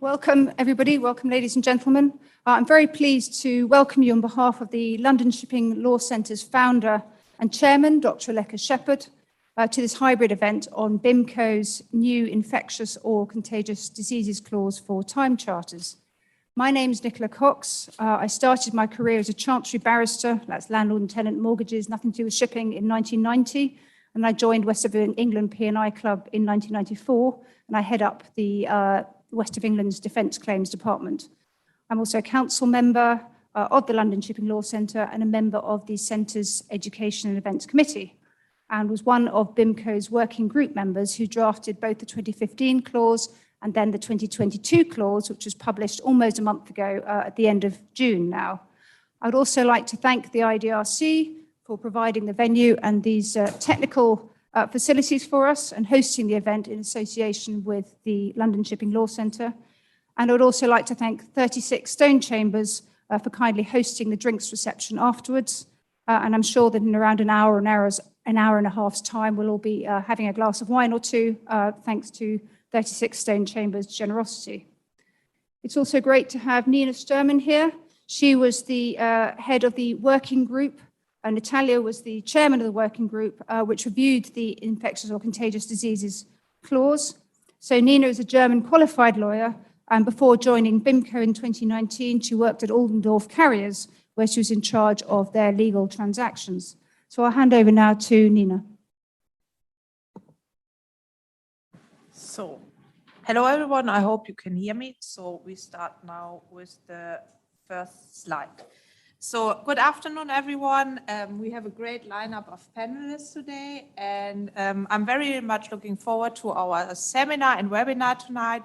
Welcome, everybody. Welcome, ladies and gentlemen. I'm very pleased to welcome you on behalf of the London Shipping Law Centre's founder and chairman, Dr. Aleka Shepherd, to this hybrid event on BIMCO's new infectious or contagious diseases clause for time charters. My name is Nicola Cox. I started my career as a chancery barrister, that's landlord and tenant mortgages, nothing to do with shipping, in 1990. And I joined West of England P&I Club in 1994, and I head up the West of England's Defence Claims Department. I'm also a council member of the London Shipping Law Centre and a member of the Centre's Education and Events Committee, and was one of BIMCO's working group members who drafted both the 2015 clause and then the 2022 clause, which was published almost a month ago at the end of June now. I'd also like to thank the IDRC for providing the venue and these technical facilities for us and hosting the event in association with the London Shipping Law Centre. And I would also like to thank 36 Stone Chambers for kindly hosting the drinks reception afterwards. And I'm sure that in around an hour and a half's time, we'll all be having a glass of wine or two, thanks to 36 Stone Chambers' generosity. It's also great to have Nina Sturman here. She was the head of the working group. Natalia was the chairman of the working group, which reviewed the infectious or contagious diseases clause. So Nina is a German qualified lawyer, and before joining BIMCO in 2019, she worked at Aldendorf Carriers, where she was in charge of their legal transactions. So I'll hand over now to Nina. So, hello everyone, I hope you can hear me. So we start now with the first slide. So good afternoon, everyone. We have a great lineup of panelists today, and I'm very much looking forward to our seminar and webinar tonight,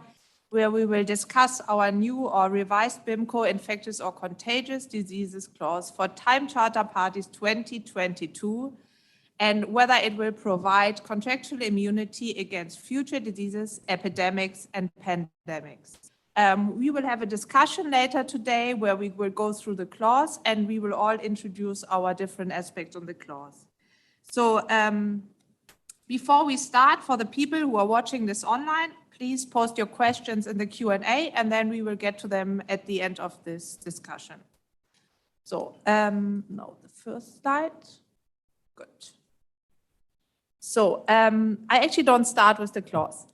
where we will discuss our new or revised BIMCO infectious or contagious diseases clause for time charter parties 2022, and whether it will provide contractual immunity against future diseases, epidemics, and pandemics. We will have a discussion later today where we will go through the clause and we will all introduce our different aspects on the clause. So before we start, for the people who are watching this online, please post your questions in the Q&A and then we will get to them at the end of this discussion. So now the first slide. Good. So I actually don't start with the clause,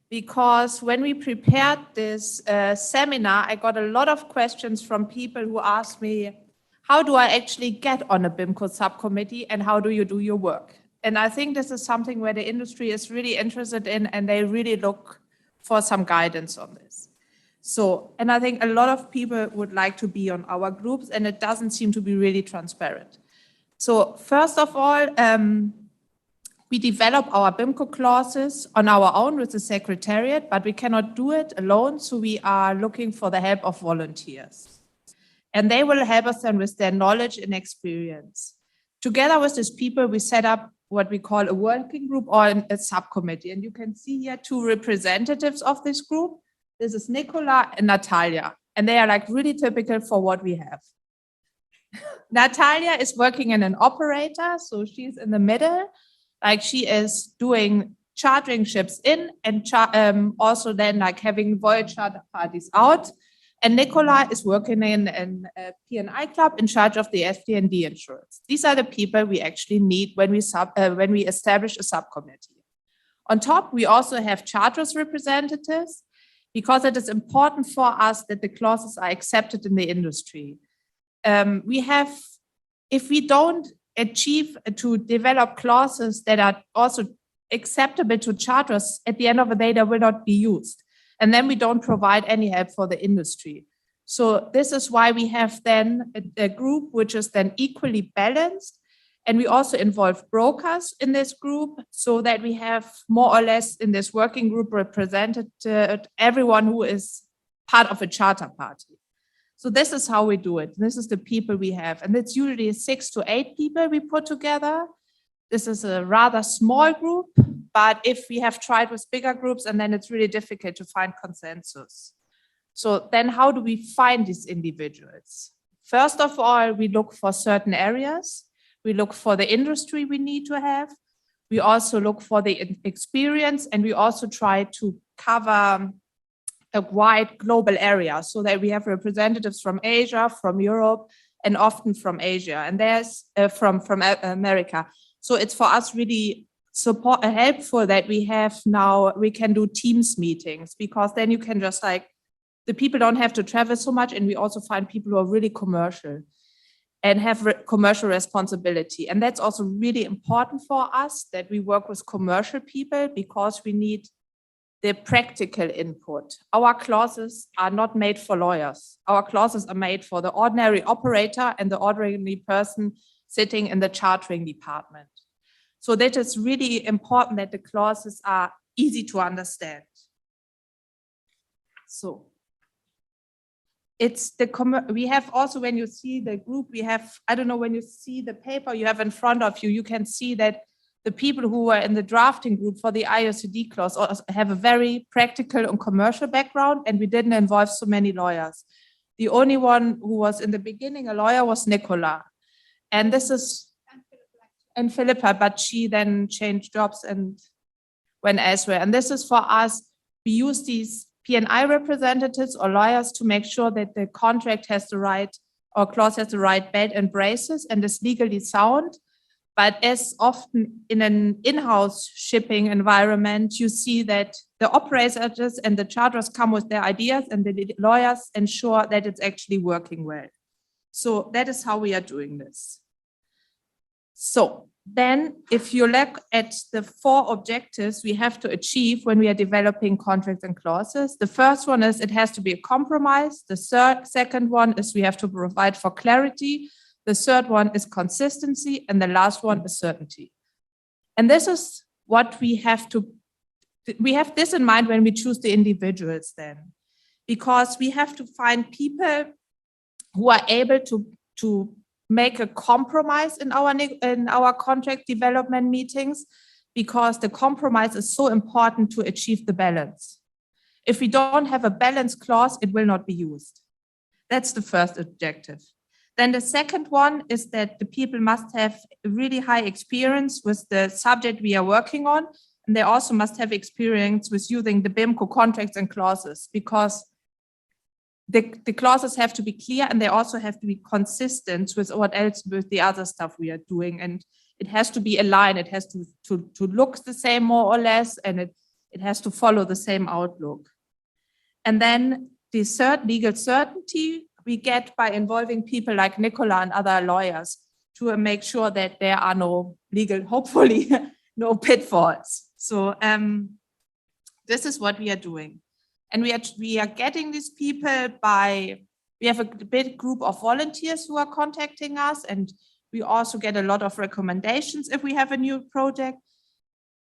because when we prepared this seminar, I got a lot of questions from people who asked me, how do I actually get on a BIMCO subcommittee and how do you do your work? And I think this is something where the industry is really interested in and they really look for some guidance on this. So, and I think a lot of people would like to be on our groups and it doesn't seem to be really transparent. So first of all, we develop our BIMCO clauses on our own with the Secretariat, but we cannot do it alone, so we are looking for the help of volunteers. And they will help us then with their knowledge and experience. Together with these people, we set up what we call a working group or a subcommittee. And you can see here two representatives of this group. This is Nicola and Natalia, and they are like really typical for what we have. Natalia is working in an operator, so she's in the middle. Like she is doing chartering ships in and also then like having voyage charter parties out. And Nicola is working in a P&I club in charge of the FD&D insurance. These are the people we actually need when we establish a subcommittee. On top, we also have charters representatives, because it is important for us that the clauses are accepted in the industry. If we don't achieve to develop clauses that are also acceptable to charters, at the end of the day, they will not be used. And then we don't provide any help for the industry. So this is why we have then a group which is then equally balanced. And we also involve brokers in this group so that we have more or less in this working group represented everyone who is part of a charter party. So this is how we do it. This is the people we have. And it's usually 6 to 8 people we put together. This is a rather small group, but if we have tried with bigger groups, and then it's really difficult to find consensus. So then how do we find these individuals? First of all, we look for certain areas. We look for the industry we need to have. We also look for the experience, and we also try to cover a wide global area, so that we have representatives from Asia, from Europe, and often from Asia, and there's from America. So it's for us really helpful that we can do Teams meetings, because then you can just the people don't have to travel so much, and we also find people who are really commercial and have commercial responsibility. And that's also really important for us, that we work with commercial people, because we need the practical input. Our clauses are not made for lawyers. Our clauses are made for the ordinary operator and the ordinary person sitting in the chartering department. So that is really important, that the clauses are easy to understand. So it's we have also, when you see the group, we have, I don't know, when you see the paper you have in front of you, you can see that the people who were in the drafting group for the IRCD clause have a very practical and commercial background, and we didn't involve so many lawyers. The only one who was in the beginning a lawyer was Nicola. And this is, and Philippa, but she then changed jobs and went elsewhere. And this is for us, we use these P&I representatives or lawyers to make sure that the contract has the right, or clause has the right belt and braces and is legally sound. But as often in an in-house shipping environment, you see that the operators and the charters come with their ideas, and the lawyers ensure that it's actually working well. So that is how we are doing this. So then if you look at the 4 objectives we have to achieve when we are developing contracts and clauses, the first one is it has to be a compromise. The second one is we have to provide for clarity. The third one is consistency, and the last one is certainty. And this is what we have this in mind when we choose the individuals then, because we have to find people who are able to make a compromise in our contract development meetings, because the compromise is so important to achieve the balance. If we don't have a balanced clause, it will not be used. That's the first objective. Then the second one is that the people must have really high experience with the subject we are working on. And they also must have experience with using the BIMCO contracts and clauses, because the clauses have to be clear, and they also have to be consistent with with the other stuff we are doing. And it has to be aligned. It has to look the same more or less, and it has to follow the same outlook. And then the third, legal certainty, we get by involving people like Nicola and other lawyers to make sure that there are no legal, hopefully, no pitfalls. So this is what we are doing. And we are getting these people we have a big group of volunteers who are contacting us, and we also get a lot of recommendations if we have a new project.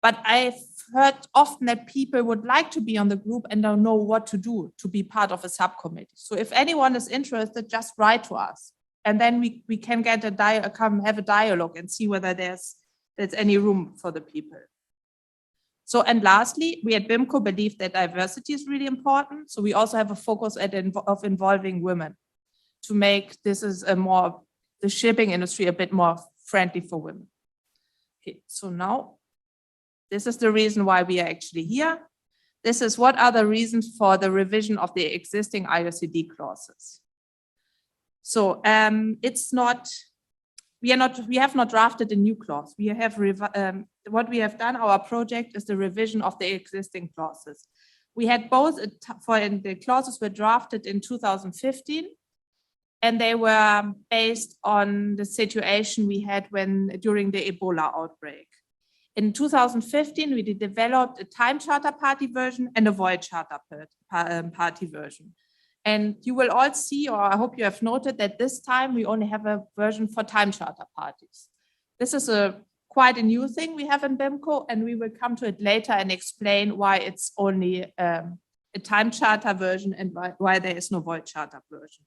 But I've heard often that people would like to be on the group and don't know what to do to be part of a subcommittee. So if anyone is interested, just write to us. And then we can get have a dialogue and see whether there's any room for the people. So, and lastly, we at BIMCO believe that diversity is really important. So we also have a focus of involving women to make the shipping industry a bit more friendly for women. Okay, so now, this is the reason why we are actually here. This is what are the reasons for the revision of the existing IRCD clauses. So we have not drafted a new clause. We have what we have done, our project is the revision of the existing clauses. We had both the clauses were drafted in 2015, and they were based on the situation we had during the Ebola outbreak. In 2015, we developed a time charter party version and a void charter party version. And you will all see, or I hope you have noted, that this time we only have a version for time charter parties. This is quite a new thing we have in BIMCO, and we will come to it later and explain why it's only a time charter version and why there is no void charter version.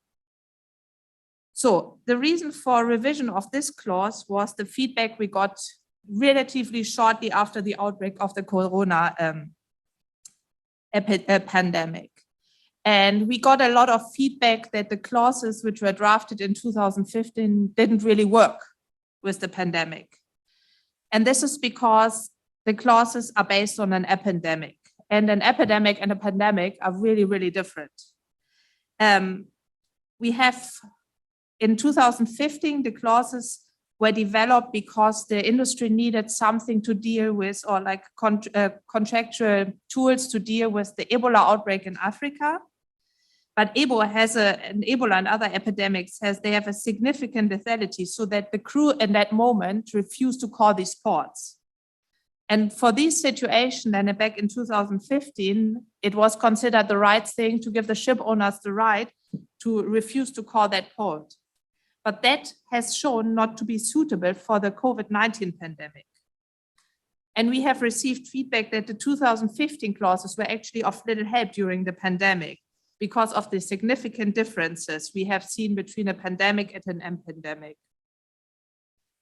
So the reason for revision of this clause was the feedback we got relatively shortly after the outbreak of the corona pandemic. And we got a lot of feedback that the clauses which were drafted in 2015 didn't really work with the pandemic. And this is because the clauses are based on an epidemic. and an epidemic and a pandemic are really, really different. We have, in 2015, the clauses were developed because the industry needed something to deal with, or like contractual tools to deal with the Ebola outbreak in Africa. But Ebola and other epidemics they have a significant lethality, so that the crew in that moment refused to call these ports. And for this situation, then back in 2015, it was considered the right thing to give the ship owners the right to refuse to call that port. But that has shown not to be suitable for the COVID-19 pandemic. And we have received feedback that the 2015 clauses were actually of little help during the pandemic because of the significant differences we have seen between a pandemic and an epidemic.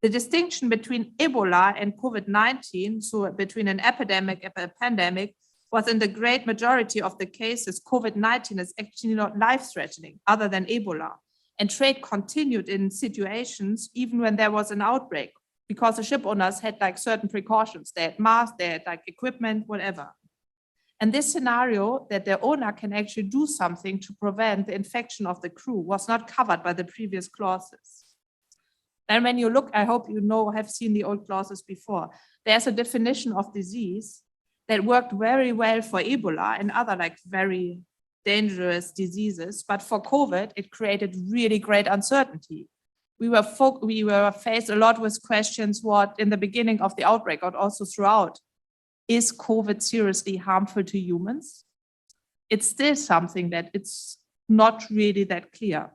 The distinction between Ebola and COVID-19, so between an epidemic and a pandemic, was in the great majority of the cases, COVID-19 is actually not life-threatening other than Ebola. And trade continued in situations even when there was an outbreak, because the ship owners had like certain precautions. They had masks, they had like equipment, whatever. And this scenario that the owner can actually do something to prevent the infection of the crew was not covered by the previous clauses. And when you look, I hope you have seen the old clauses before, there's a definition of disease that worked very well for Ebola and other like very dangerous diseases, but for COVID, it created really great uncertainty. We were faced a lot with questions what in the beginning of the outbreak, but also throughout, is COVID seriously harmful to humans? It's still something that it's not really that clear.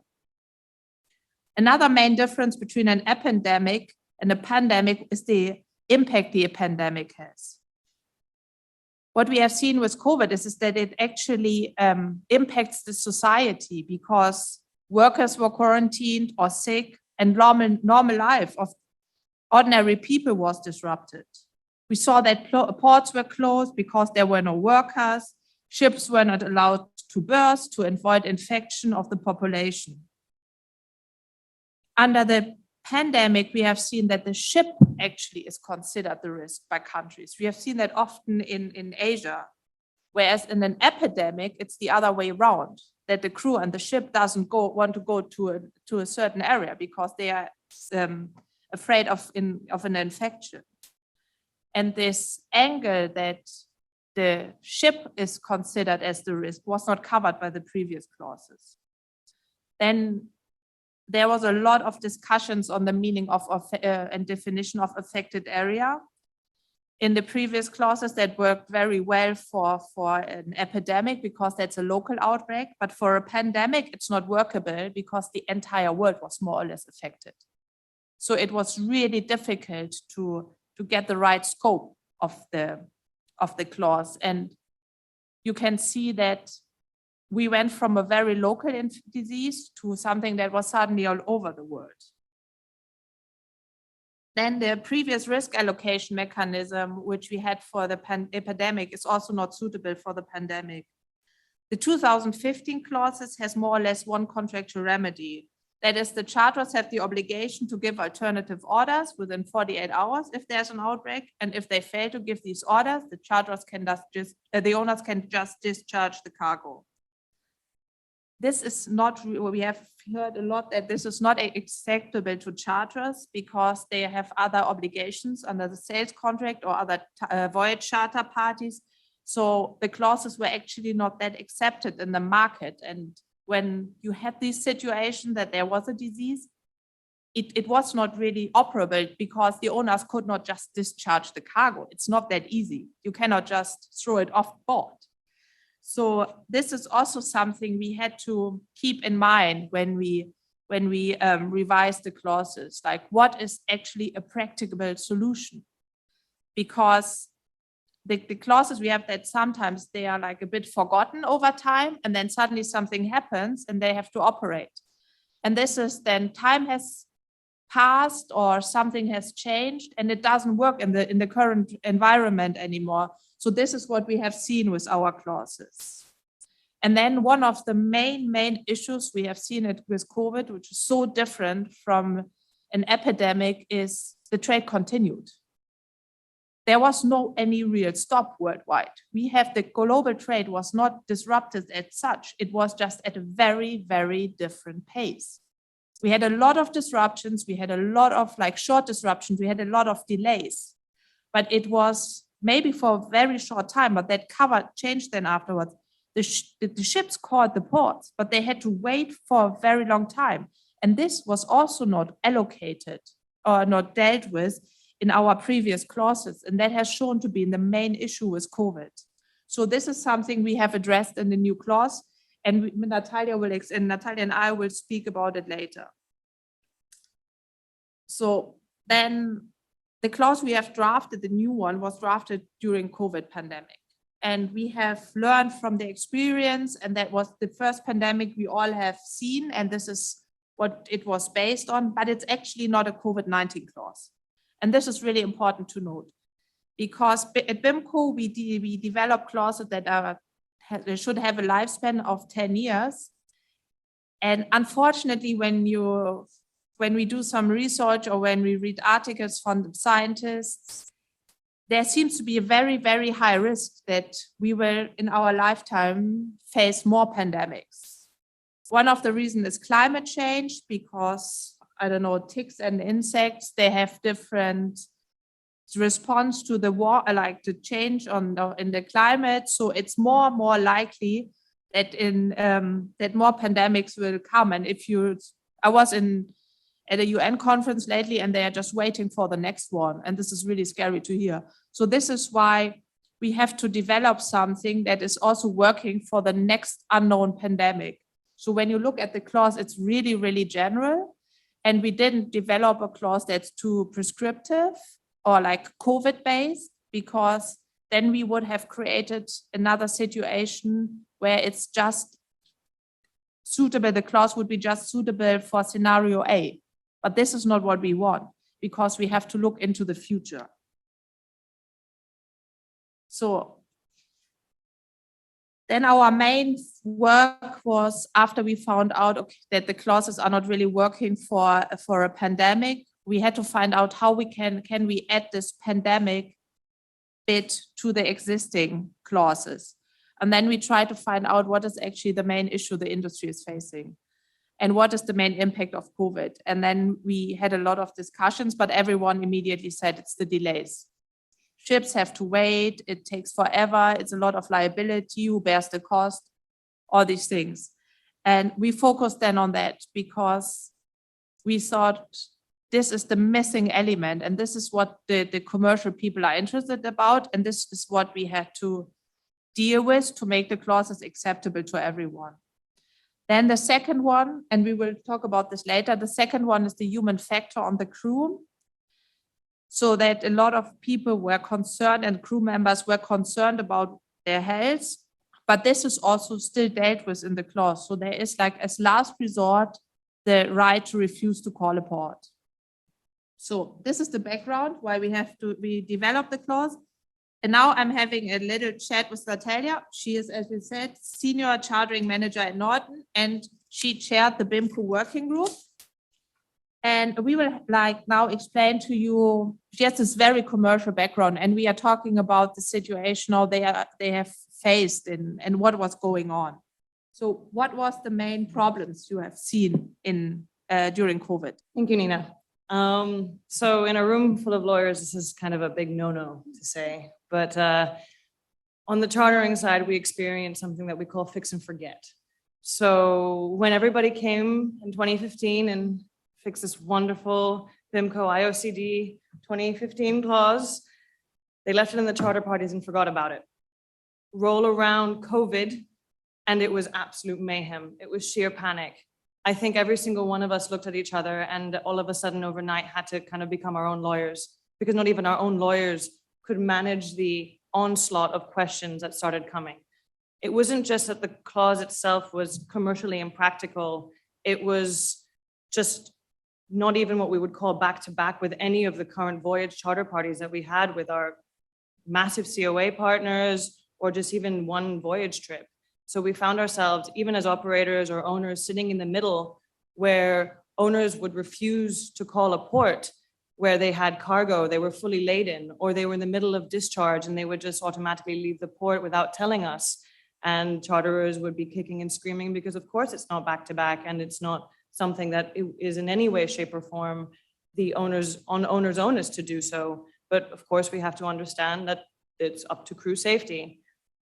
Another main difference between an epidemic and a pandemic is the impact the pandemic has. What we have seen with COVID is that it actually impacts the society because workers were quarantined or sick and normal life of ordinary people was disrupted. We saw that ports were closed because there were no workers. Ships were not allowed to berth to avoid infection of the population. Under the pandemic, we have seen that the ship actually is considered the risk by countries. We have seen that often in Asia, whereas in an epidemic, it's the other way around, that the crew and the ship doesn't want to go to a certain area because they are afraid of an infection. And this angle that the ship is considered as the risk was not covered by the previous clauses. Then there was a lot of discussions on the meaning of and definition of affected area. In the previous clauses that worked very well for an epidemic because that's a local outbreak, but for a pandemic, it's not workable because the entire world was more or less affected. So it was really difficult to get the right scope of the clause. And you can see that we went from a very local disease to something that was suddenly all over the world. Then the previous risk allocation mechanism, which we had for the epidemic, is also not suitable for the pandemic. The 2015 clauses has more or less one contractual remedy. That is, the charters have the obligation to give alternative orders within 48 hours if there's an outbreak. And if they fail to give these orders, the charters can the owners can just discharge the cargo. This is not, we have heard a lot that this is not acceptable to charters because they have other obligations under the sales contract or other voyage charter parties. So the clauses were actually not that accepted in the market. And when you had this situation that there was a disease, it was not really operable because the owners could not just discharge the cargo. It's not that easy. You cannot just throw it off board. So this is also something we had to keep in mind when we revise the clauses, like what is actually a practicable solution? Because the clauses we have that sometimes they are like a bit forgotten over time, and then suddenly something happens and they have to operate. And this is then time has passed or something has changed and it doesn't work in the current environment anymore. So this is what we have seen with our clauses. And then one of the main issues we have seen it with COVID, which is so different from an epidemic, is the trade continued. there was no any real stop worldwide. We have the global trade was not disrupted as such. It was just at a very, very different pace. We had a lot of disruptions. We had a lot of like short disruptions. We had a lot of delays, but it was maybe for a very short time, but that changed then afterwards. The ships called the ports, but they had to wait for a very long time. And this was also not allocated or not dealt with in our previous clauses. And that has shown to be the main issue with COVID. So this is something we have addressed in the new clause, and Natalia and I will speak about it later. So then the clause we have drafted, the new one, was drafted during COVID pandemic. And we have learned from the experience, and that was the first pandemic we all have seen, and this is what it was based on, but it's actually not a COVID-19 clause. And this is really important to note, because at BIMCO, we develop clauses that should have a lifespan of 10 years. And unfortunately, when we do some research or when we read articles from the scientists, there seems to be a very, very high risk that we will in our lifetime face more pandemics. One of the reasons is climate change, because, I don't know, ticks and insects, they have different response to the war, like the change in the climate. So it's more and more likely that that more pandemics will come. And I was at a UN conference lately, and they are just waiting for the next one. And this is really scary to hear. So this is why we have to develop something that is also working for the next unknown pandemic. So when you look at the clause, it's really, really general. And we didn't develop a clause that's too prescriptive or like COVID-based, because then we would have created another situation where it's just suitable. The clause would be just suitable for scenario A. But this is not what we want, because we have to look into the future. So then our main work was, after we found out that the clauses are not really working for a pandemic, we had to find out how we can we add this pandemic bit to the existing clauses. And then we try to find out what is actually the main issue the industry is facing, and what is the main impact of COVID. And then we had a lot of discussions, but everyone immediately said it's the delays. Ships have to wait, it takes forever, it's a lot of liability, who bears the cost, all these things. And we focused then on that, because we thought this is the missing element, and this is what the commercial people are interested about, and this is what we had to deal with to make the clauses acceptable to everyone. Then the second one, and we will talk about this later, the second one is the human factor on the crew. So that a lot of people were concerned, and crew members were concerned about their health, but this is also still dealt with in the clause. So there is, like, as last resort, the right to refuse to call a port. So this is the background why we developed the clause. And now I'm having a little chat with Natalia. She is, as we said, senior chartering manager at Norton, and she chaired the BIMCO working group. And we will now explain to you, she has this very commercial background, and we are talking about the situation how they have faced and what was going on. So what was the main problems you have seen during COVID? Thank you, Nina. So in a room full of lawyers, this is kind of a big no-no to say, but on the chartering side, we experienced something that we call fix and forget. So when everybody came in 2015 and fixed this wonderful BIMCO IOCD 2015 clause, they left it in the charter parties and forgot about it. Roll around COVID, and it was absolute mayhem. It was sheer panic. I think every single one of us looked at each other and all of a sudden overnight had to kind of become our own lawyers, because not even our own lawyers could manage the onslaught of questions that started coming. It wasn't just that the clause itself was commercially impractical. It was just not even what we would call back-to-back with any of the current voyage charter parties that we had with our massive COA partners, or just even one voyage trip. So we found ourselves, even as operators or owners, sitting in the middle where owners would refuse to call a port where they had cargo, they were fully laden, or they were in the middle of discharge and they would just automatically leave the port without telling us. And charterers would be kicking and screaming because of course it's not back to back and it's not something that is in any way, shape or form the owner's onus to do so. But of course we have to understand that it's up to crew safety.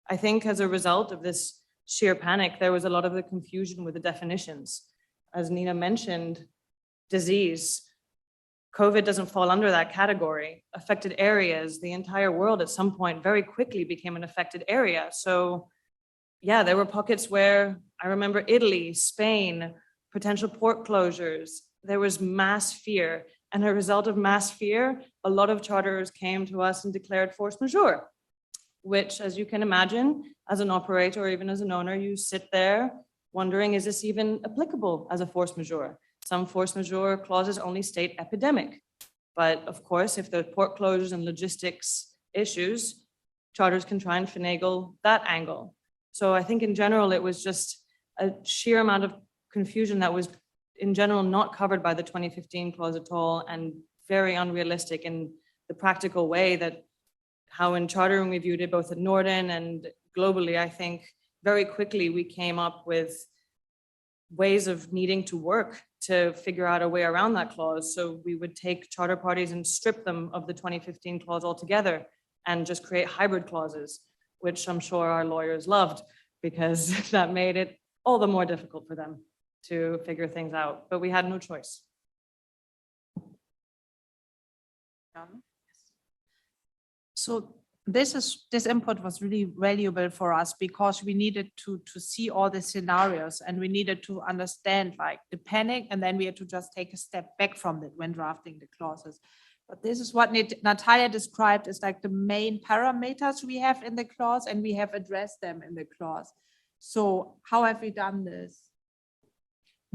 I think as a result of this sheer panic, there was a lot of the confusion with the definitions. As Nina mentioned, disease, COVID doesn't fall under that category. Affected areas, the entire world at some point very quickly became an affected area. So yeah, there were pockets where I remember Italy, Spain, potential port closures. There was mass fear. And as a result of mass fear, a lot of charterers came to us and declared force majeure, which, as you can imagine, as an operator or even as an owner, you sit there wondering, is this even applicable as a force majeure? Some force majeure clauses only state epidemic. But of course, if the port closures and logistics issues, charters can try and finagle that angle. So I think in general, it was just a sheer amount of confusion that was in general not covered by the 2015 clause at all, and very unrealistic in the practical way that how in chartering we viewed it both at Norden and globally. I think very quickly we came up with ways of needing to work to figure out a way around that clause. So we would take charter parties and strip them of the 2015 clause altogether and just create hybrid clauses, which I'm sure our lawyers loved because that made it all the more difficult for them to figure things out. But we had no choice. So this input was really valuable for us because we needed to see all the scenarios and we needed to understand like the panic, and then we had to just take a step back from it when drafting the clauses. But this is what Natalia described as like the main parameters we have in the clause, and we have addressed them in the clause. So how have we done this?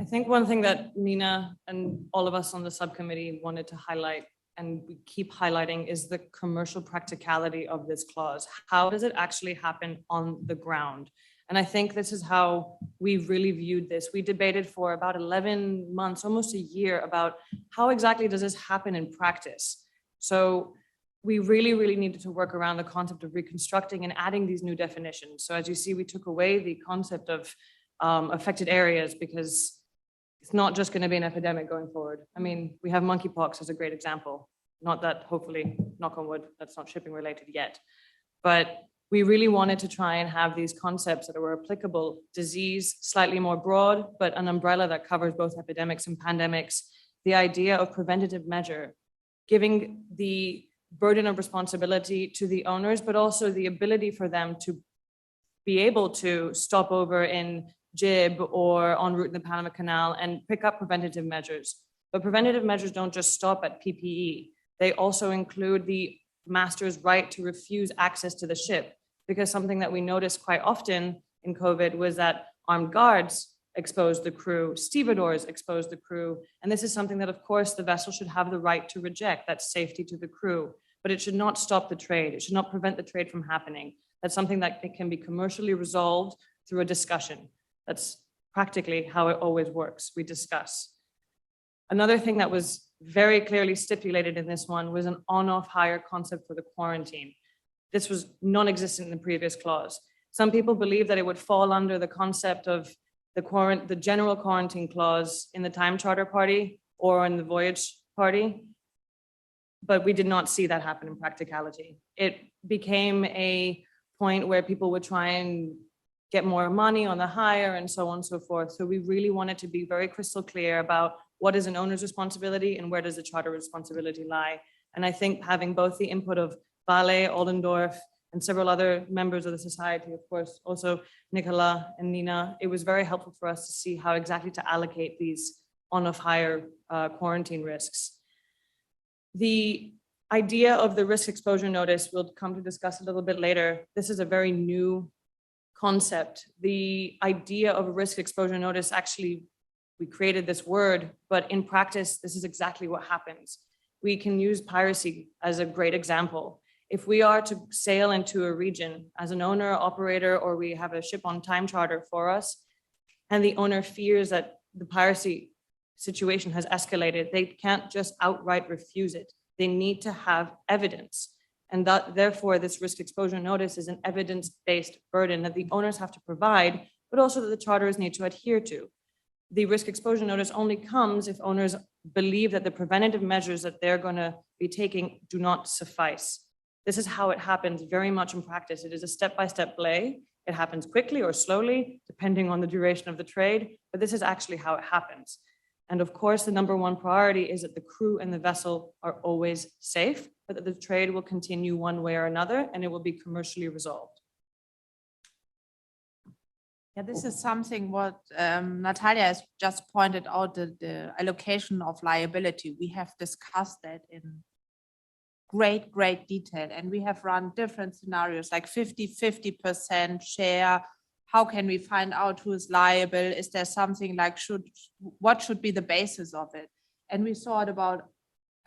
I think one thing that Nina and all of us on the subcommittee wanted to highlight, and we keep highlighting, is the commercial practicality of this clause. How does it actually happen on the ground? And I think this is how we really viewed this. We debated for about 11 months, almost a year, about how exactly does this happen in practice. So we really, really needed to work around the concept of reconstructing and adding these new definitions. So as you see, we took away the concept of affected areas because it's not just going to be an epidemic going forward. I mean, we have monkeypox as a great example. Not that, hopefully, knock on wood, that's not shipping related yet. But we really wanted to try and have these concepts that were applicable. Disease, slightly more broad, but an umbrella that covers both epidemics and pandemics. The idea of preventative measure, giving the burden of responsibility to the owners, but also the ability for them to be able to stop over in Jib or en route in the Panama Canal and pick up preventative measures. But preventative measures don't just stop at PPE. They also include the master's right to refuse access to the ship, because something that we noticed quite often in COVID was that armed guards exposed the crew, stevedores exposed the crew. And this is something that, of course, the vessel should have the right to reject. That's safety to the crew, but it should not stop the trade. It should not prevent the trade from happening. That's something that can be commercially resolved through a discussion. That's practically how it always works. We discuss. Another thing that was very clearly stipulated in this one was an on-off hire concept for the quarantine. This was non-existent in the previous clause. Some people believe that it would fall under the concept of the general quarantine clause in the time charter party or in the voyage party, but we did not see that happen in practicality. It became a point where people would try and get more money on the hire and so on and so forth. So we really wanted to be very crystal clear about what is an owner's responsibility and where does the charter responsibility lie. And I think having both the input of Vale, Oldendorf, and several other members of the society, of course, also Nicola and Nina, it was very helpful for us to see how exactly to allocate these on-off hire quarantine risks. The idea of the risk exposure notice, we'll come to discuss a little bit later. This is a very new concept. The idea of a risk exposure notice, actually, we created this word, but in practice, this is exactly what happens. We can use piracy as a great example. If we are to sail into a region as an owner, operator, or we have a ship on time charter for us, and the owner fears that the piracy situation has escalated, they can't just outright refuse it. They need to have evidence. And that, therefore, this risk exposure notice is an evidence-based burden that the owners have to provide, but also that the charterers need to adhere to. The risk exposure notice only comes if owners believe that the preventative measures that they're going to be taking do not suffice. This is how it happens very much in practice. It is a step-by-step play. It happens quickly or slowly, depending on the duration of the trade, but this is actually how it happens. And of course, the number one priority is that the crew and the vessel are always safe, but that the trade will continue one way or another, and it will be commercially resolved. Yeah, this is something what Natalia has just pointed out, the allocation of liability. We have discussed that in great detail, and we have run different scenarios like 50-50% share. How can we find out who is liable? Is there something like what should be the basis of it? And we thought about,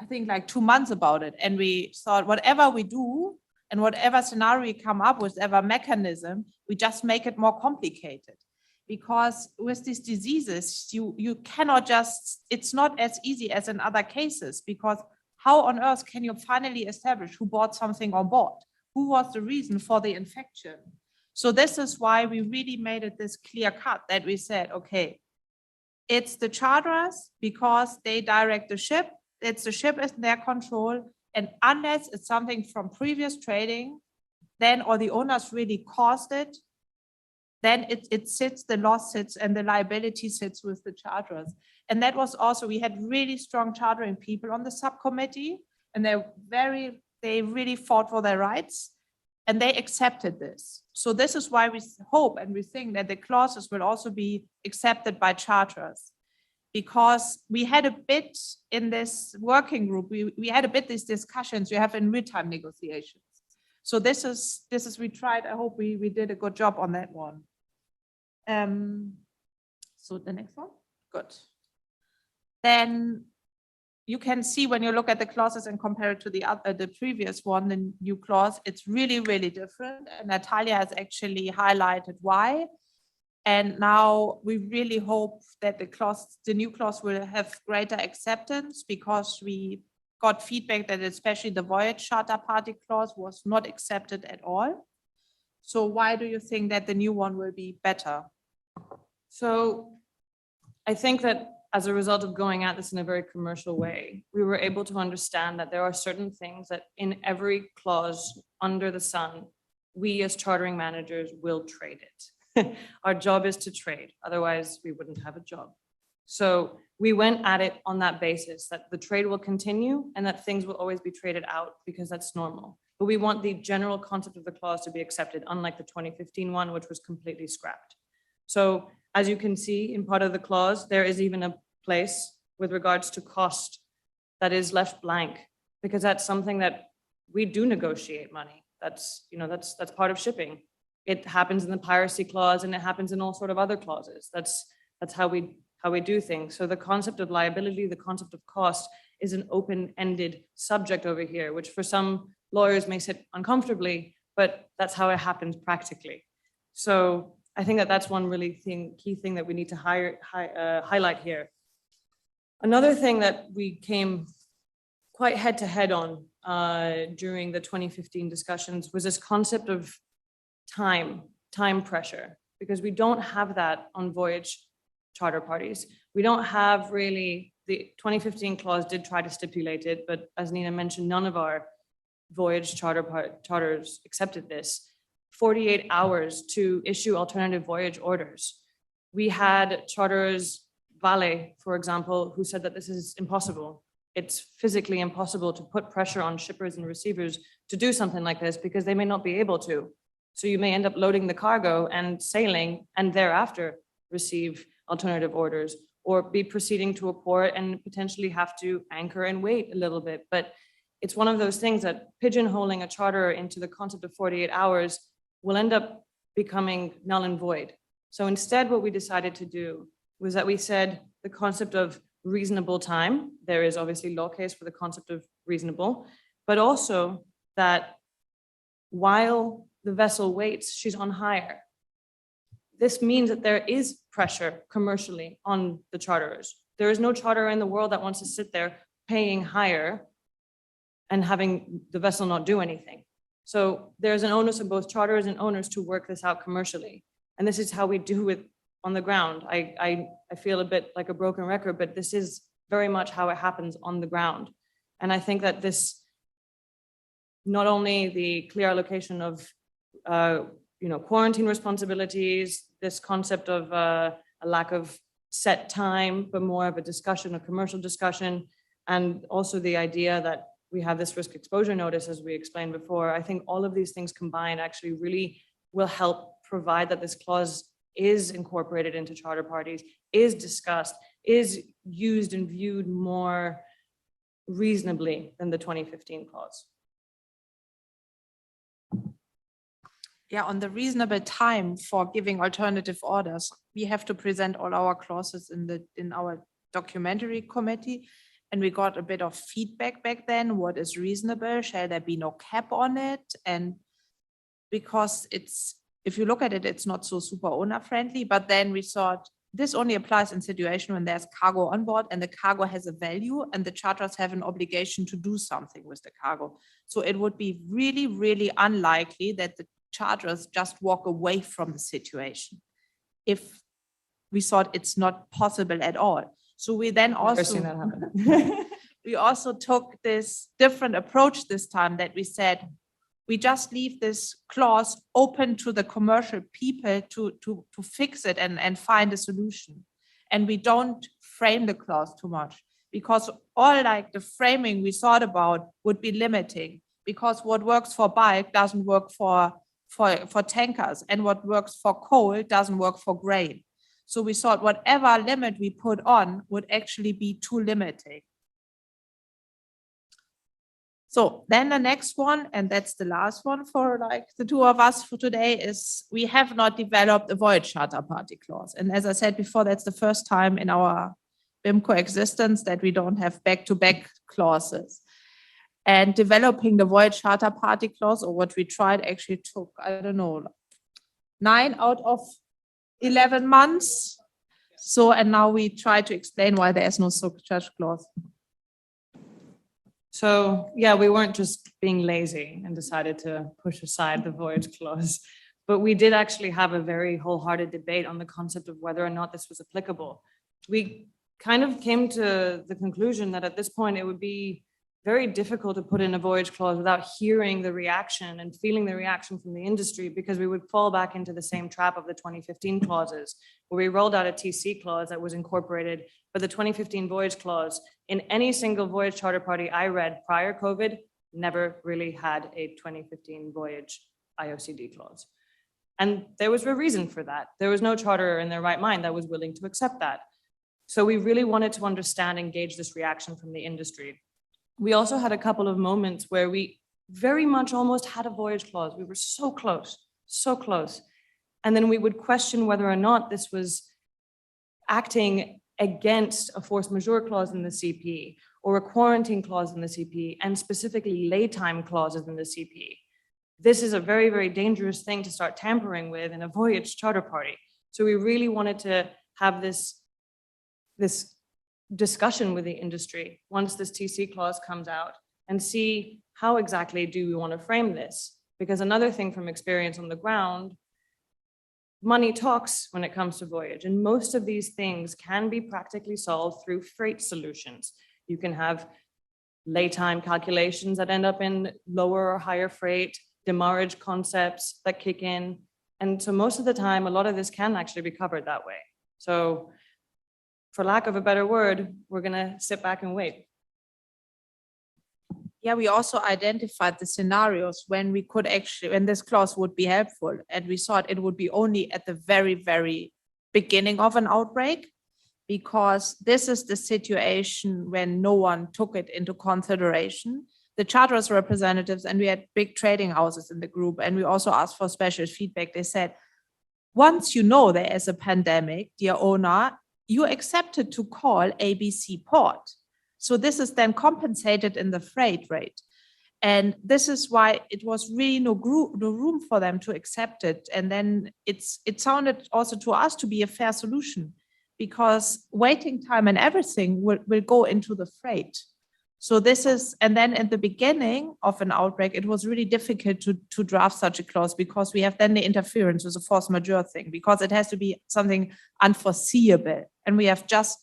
I think like 2 months about it, and we thought whatever we do and whatever scenario we come up with, whatever mechanism, we just make it more complicated. Because with these diseases, you cannot just, it's not as easy as in other cases, because how on earth can you finally establish who brought something on board? Who was the reason for the infection? So this is why we really made it this clear cut that we said, okay, it's the charterers because they direct the ship. It's the ship is in their control. And unless it's something from previous trading, then, or the owners really caused it, then it sits, the loss sits and the liability sits with the charterers. And that was also, we had really strong chartering people on the subcommittee, and they really fought for their rights, and they accepted this. So this is why we hope and we think that the clauses will also be accepted by charterers. Because we had a bit in this working group, we had a bit these discussions you have in real-time negotiations. So this is we tried, I hope we did a good job on that one. So the next one, good. Then you can see when you look at the clauses and compare it to the previous one, the new clause, it's really different. And Natalia has actually highlighted why. And now we really hope that the new clause will have greater acceptance, because we got feedback that especially the voyage charter party clause was not accepted at all. So why do you think that the new one will be better? So I think that as a result of going at this in a very commercial way, we were able to understand that there are certain things that in every clause under the sun, we as chartering managers will trade it. Our job is to trade, otherwise we wouldn't have a job. So we went at it on that basis, that the trade will continue and that things will always be traded out, because that's normal. But we want the general concept of the clause to be accepted, unlike the 2015 one, which was completely scrapped. So as you can see in part of the clause, there is even a place with regards to cost that is left blank, because that's something that we do negotiate money. That's part of shipping. It happens in the piracy clause, and it happens in all sort of other clauses. That's how we do things. So the concept of liability, the concept of cost, is an open-ended subject over here, which for some lawyers may sit uncomfortably, but that's how it happens practically. So I think that that's one really key thing that we need to highlight here. Another thing that we came quite head-to-head on during the 2015 discussions was this concept of time pressure, because we don't have that on voyage charter parties. We don't have really, the 2015 clause did try to stipulate it, but as Nina mentioned, none of our voyage charters accepted this. 48 hours to issue alternative voyage orders. We had charters, Vale, for example, who said that this is impossible. It's physically impossible to put pressure on shippers and receivers to do something like this, because they may not be able to. So you may end up loading the cargo and sailing, and thereafter receive alternative orders, or be proceeding to a port and potentially have to anchor and wait a little bit. But it's one of those things that pigeonholing a charter into the concept of 48 hours will end up becoming null and void. So instead, what we decided to do was that we said the concept of reasonable time. There is obviously law case for the concept of reasonable, but also that while the vessel waits, she's on hire. this means that there is pressure commercially on the charterers. There is no charterer in the world that wants to sit there paying higher and having the vessel not do anything. So there's an onus of both charterers and owners to work this out commercially. And this is how we do it on the ground. I feel a bit like a broken record, but this is very much how it happens on the ground. And I think that this, not only the clear allocation of quarantine responsibilities, this concept of a lack of set time, but more of a discussion, a commercial discussion, and also the idea that we have this risk exposure notice, as we explained before. I think all of these things combined actually really will help provide that this clause is incorporated into charter parties, is discussed, is used and viewed more reasonably than the 2015 clause. Yeah, on the reasonable time for giving alternative orders, we have to present all our clauses in our documentary committee. And we got a bit of feedback back then. What is reasonable? Shall there be no cap on it? And because if you look at it, it's not so super owner friendly, but then we thought this only applies in situation when there's cargo on board and the cargo has a value and the charterers have an obligation to do something with the cargo. So it would be really, really unlikely that the charterers just walk away from the situation if we thought it's not possible at all. So we then also, we also took this different approach this time, that we said, we just leave this clause open to the commercial people to fix it and find a solution. And we don't frame the clause too much, because all like the framing we thought about would be limiting, because what works for bulk doesn't work for tankers, and what works for coal doesn't work for grain. So we thought whatever limit we put on would actually be too limiting. So then the next one, and that's the last one for like the two of us for today, is we have not developed a voyage charter party clause. And as I said before, that's the first time in our BIMCO existence that we don't have back-to-back clauses. And developing the voyage charter party clause, or what we tried, actually took, I don't know, 9 out of 11 months. So, and now we try to explain why there is no such clause. So yeah, we weren't just being lazy and decided to push aside the voyage clause, but we did actually have a very wholehearted debate on the concept of whether or not this was applicable. We kind of came to the conclusion that at this point it would be very difficult to put in a voyage clause without hearing the reaction and feeling the reaction from the industry, because we would fall back into the same trap of the 2015 clauses, where we rolled out a TC clause that was incorporated, but the 2015 voyage clause in any single voyage charter party I read prior COVID never really had a 2015 voyage IOCD clause. And there was a reason for that. There was no charterer in their right mind that was willing to accept that. So we really wanted to understand and gauge this reaction from the industry. We also had a couple of moments where we very much almost had a voyage clause. We were so close, so close. And then we would question whether or not this was acting against a force majeure clause in the CP or a quarantine clause in the CP, and specifically lay time clauses in the CP. This is a very, very dangerous thing to start tampering with in a voyage charter party. So we really wanted to have this discussion with the industry once this TC clause comes out and see how exactly do we want to frame this. Because another thing from experience on the ground, money talks when it comes to voyage, and most of these things can be practically solved through freight solutions. You can have lay time calculations that end up in lower or higher freight, demurrage concepts that kick in. And so most of the time, a lot of this can actually be covered that way. So for lack of a better word, we're gonna sit back and wait. Yeah, we also identified the scenarios when we could actually, when this clause would be helpful. And we thought it would be only at the very, very beginning of an outbreak, because this is the situation when no one took it into consideration. The charterers representatives, and we had big trading houses in the group, and we also asked for special feedback. They said, once you know there is a pandemic, dear owner, you accepted to call ABC port. So this is then compensated in the freight rate. And this is why it was really no room for them to accept it. And then it sounded also to us to be a fair solution, because waiting time and everything will go into the freight. So this is, and then at the beginning of an outbreak, it was really difficult to draft such a clause, because we have then the interference with the force majeure thing, because it has to be something unforeseeable. And we have just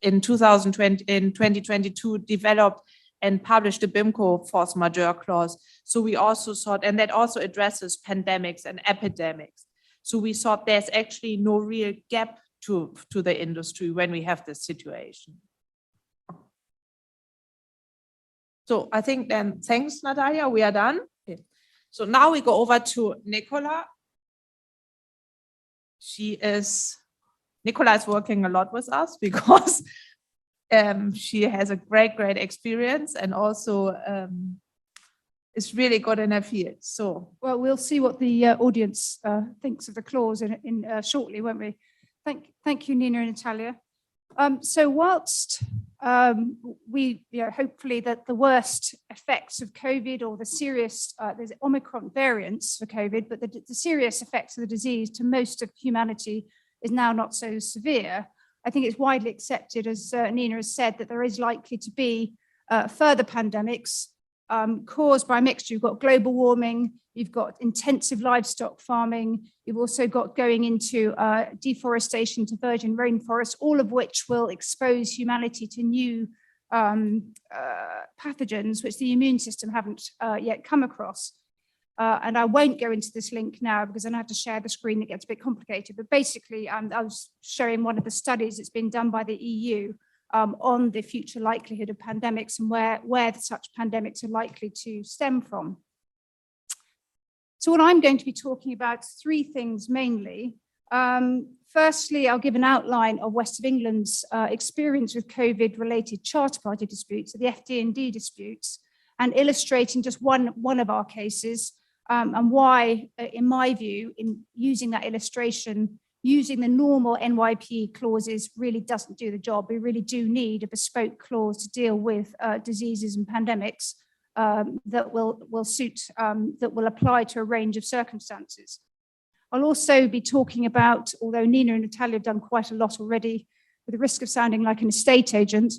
in 2022 developed and published the BIMCO force majeure clause. So we also thought, and that also addresses pandemics and epidemics. So we thought there's actually no real gap to the industry when we have this situation. So I think then, thanks, Natalia, we are done. Okay. So now we go over to Nicola. Nicola is working a lot with us because she has a great experience, and also is really good in her field. So, well, we'll see what the audience thinks of the clause in shortly, won't we? Thank you, Nina and Natalia. So whilst we, hopefully that the worst effects of COVID, or the serious, there's Omicron variants for COVID, but the serious effects of the disease to most of humanity is now not so severe. I think it's widely accepted, as Nina has said, that there is likely to be further pandemics caused by a mixture. You've got global warming, you've got intensive livestock farming, you've also got going into deforestation to virgin rainforests, all of which will expose humanity to new pathogens which the immune system haven't yet come across. And I won't go into this link now, because then I have to share the screen. It gets a bit complicated. But basically, I was showing one of the studies that's been done by the EU on the future likelihood of pandemics and where such pandemics are likely to stem from. So what I'm going to be talking about is three things mainly. Firstly, I'll give an outline of West of England's experience with COVID-related charter party disputes, so the FD&D disputes, and illustrating just one of our cases, and why, in my view, in using that illustration, using the normal NYP clauses really doesn't do the job. We really do need a bespoke clause to deal with diseases and pandemics that will apply to a range of circumstances. I'll also be talking about, although Nina and Natalia have done quite a lot already, with the risk of sounding like an estate agent,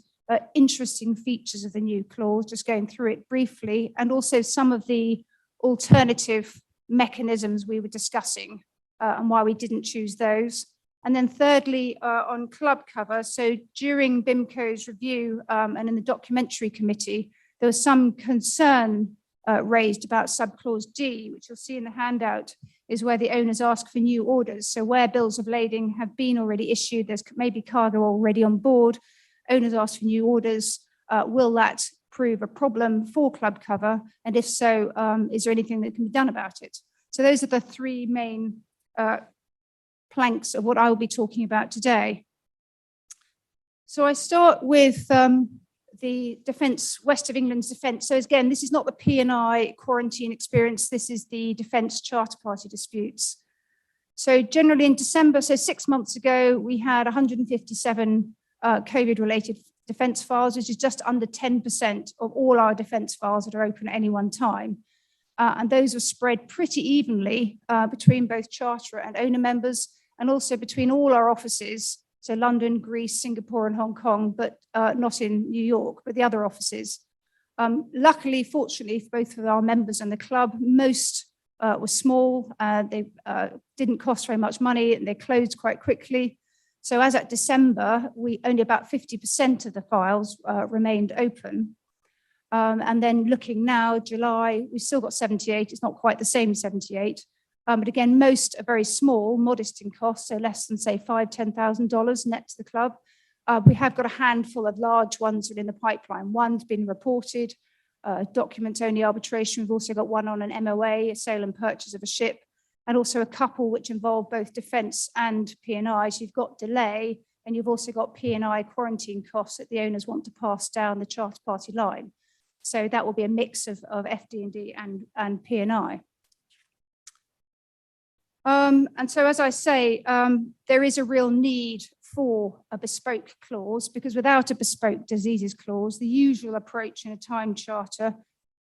interesting features of the new clause, just going through it briefly, and also some of the alternative mechanisms we were discussing and why we didn't choose those. And then thirdly, on club cover, so during BIMCO's review and in the documentary committee, there was some concern raised about subclause D, which you'll see in the handout, is where the owners ask for new orders. So where bills of lading have been already issued, there's maybe cargo already on board, owners ask for new orders. Will that prove a problem for club cover? And if so, is there anything that can be done about it? So those are the three main planks of what I will be talking about today. So I start with the defence, West of England's defence. So again, this is not the P&I quarantine experience, this is the defence charter party disputes. So generally in December, so 6 months ago, we had 157 COVID-related defence files, which is just under 10% of all our defence files that are open at any one time. And those were spread pretty evenly between both charter and owner members, and also between all our offices, so London, Greece, Singapore, and Hong Kong, but not in New York, but the other offices. Luckily, fortunately, for both of our members and the club, most were small, they didn't cost very much money, and they closed quite quickly. So as at December, only about 50% of the files remained open. And then looking now, July, we've still got 78. It's not quite the same 78. But again, most are very small, modest in cost, so less than, say, $5,000, $10,000 net to the club. We have got a handful of large ones within the pipeline. One's been reported, document-only arbitration. We've also got one on an MOA, a sale and purchase of a ship, and also a couple which involve both defence and P&I. So you've got delay, and you've also got P&I quarantine costs that the owners want to pass down the charter party line. So that will be a mix of FD&D and P&I. And so, as I say, there is a real need for a bespoke clause, because without a bespoke diseases clause, the usual approach in a time charter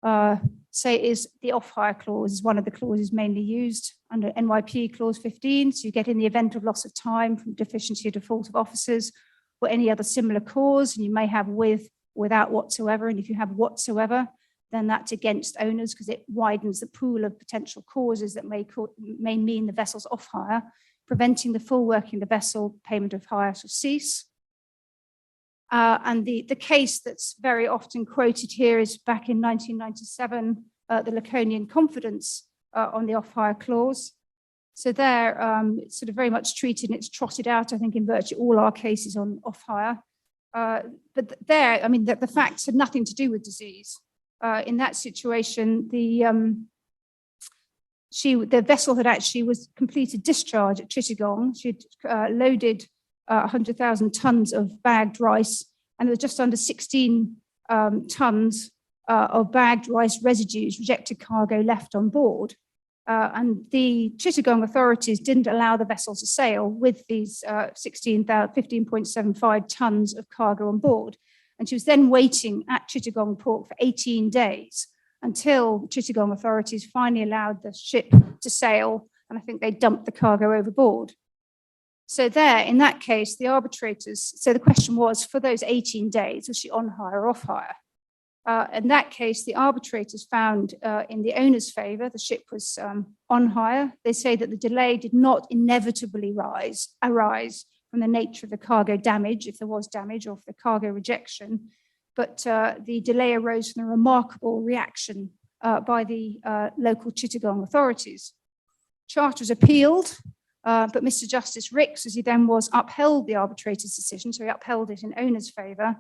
say is the off-hire clause is one of the clauses mainly used under NYP clause 15. So you get in the event of loss of time from deficiency or default of officers or any other similar cause, and you may have with, without whatsoever. And if you have whatsoever, then that's against owners because it widens the pool of potential causes that may mean the vessel's off-hire, preventing the full working of the vessel, payment of hire shall cease. And the case that's very often quoted here is back in 1997, the Laconian Confidence on the off-hire clause. So there, it's sort of very much treated and it's trotted out, I think, in virtually all our cases on off-hire. But there, I mean, the facts had nothing to do with disease. In that situation, the vessel had actually was completed discharge at Chittagong. She'd loaded 100,000 tons of bagged rice, and there was just under 16 tons of bagged rice residues, rejected cargo left on board. And the Chittagong authorities didn't allow the vessel to sail with these 15.75 tons of cargo on board. And she was then waiting at Chittagong port for 18 days until Chittagong authorities finally allowed the ship to sail, and I think they dumped the cargo overboard. So there, in that case, the arbitrators, so the question was, for those 18 days, was she on hire or off hire? In that case, the arbitrators found in the owner's favor, the ship was on hire. They say that the delay did not inevitably arise from the nature of the cargo damage, if there was damage, or for the cargo rejection, but the delay arose from the remarkable reaction by the local Chittagong authorities. Charters appealed, but Mr. Justice Ricks, as he then was, upheld the arbitrator's decision, so he upheld it in owner's favor,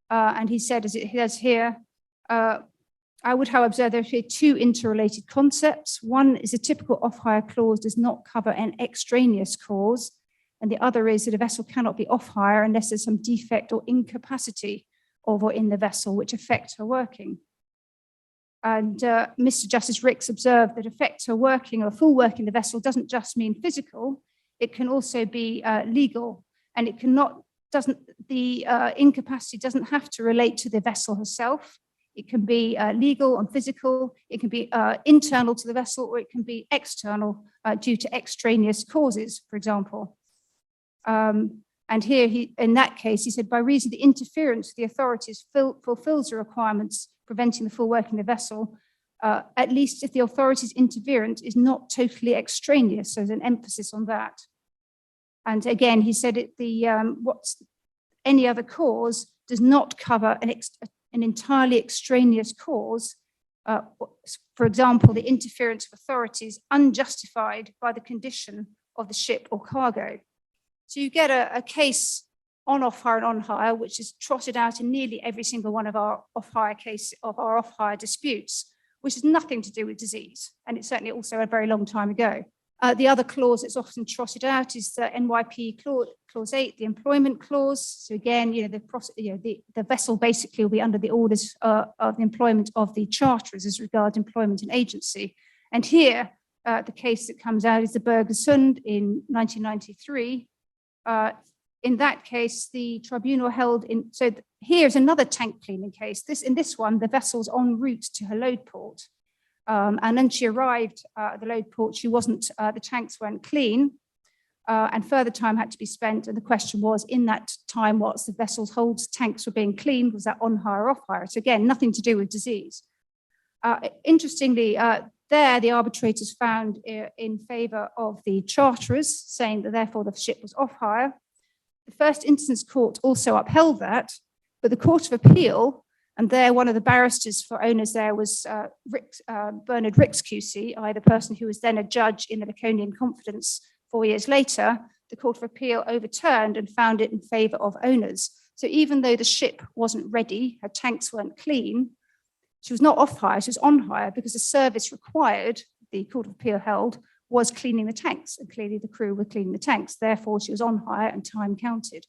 and he said, as it says here, I would, however, observe there are two interrelated concepts. One is a typical off-hire clause does not cover an extraneous cause, and the other is that a vessel cannot be off-hire unless there's some defect or incapacity of or in the vessel which affects her working. And Mr. Justice Ricks observed that affect her working or full working the vessel doesn't just mean physical, it can also be legal, and it cannot, the incapacity doesn't have to relate to the vessel herself. It can be legal and physical, it can be internal to the vessel, or it can be external due to extraneous causes, for example. And here, in that case, he said, by reason of the interference of the authorities fulfills the requirements preventing the full working of the vessel, at least if the authorities' interference is not totally extraneous. So there's an emphasis on that. And again, he said any other cause does not cover an entirely extraneous cause. For example, the interference of authorities unjustified by the condition of the ship or cargo. So you get a case on off-hire and on-hire, which is trotted out in nearly every single one of our off-hire disputes, which has nothing to do with disease. And it's certainly also a very long time ago. The other clause that's often trotted out is the NYP clause 8, the employment clause. So again, the vessel basically will be under the orders of the employment of the charterers as regards employment and agency. And here, the case that comes out is the Bergesund in 1993. In that case, the tribunal held in, so here's another tank cleaning case. In this one, the vessel's en route to her load port. And then she arrived at the load port, the tanks weren't clean, and further time had to be spent. And the question was, in that time, whilst the vessel's holds tanks were being cleaned, was that on hire or off hire? So again, nothing to do with disease. Interestingly, there, the arbitrators found in favor of the charterers, saying that therefore the ship was off hire. The first instance court also upheld that, but the Court of Appeal, and there one of the barristers for owners there was Bernard Ricks QC, the person who was then a judge in the Laconian Confidence 4 years later. The Court of Appeal overturned and found it in favor of owners. So even though the ship wasn't ready, her tanks weren't clean, she was not off hire, she was on hire, because the service required, the Court of Appeal held, was cleaning the tanks, and clearly the crew were cleaning the tanks. Therefore, she was on hire and time counted.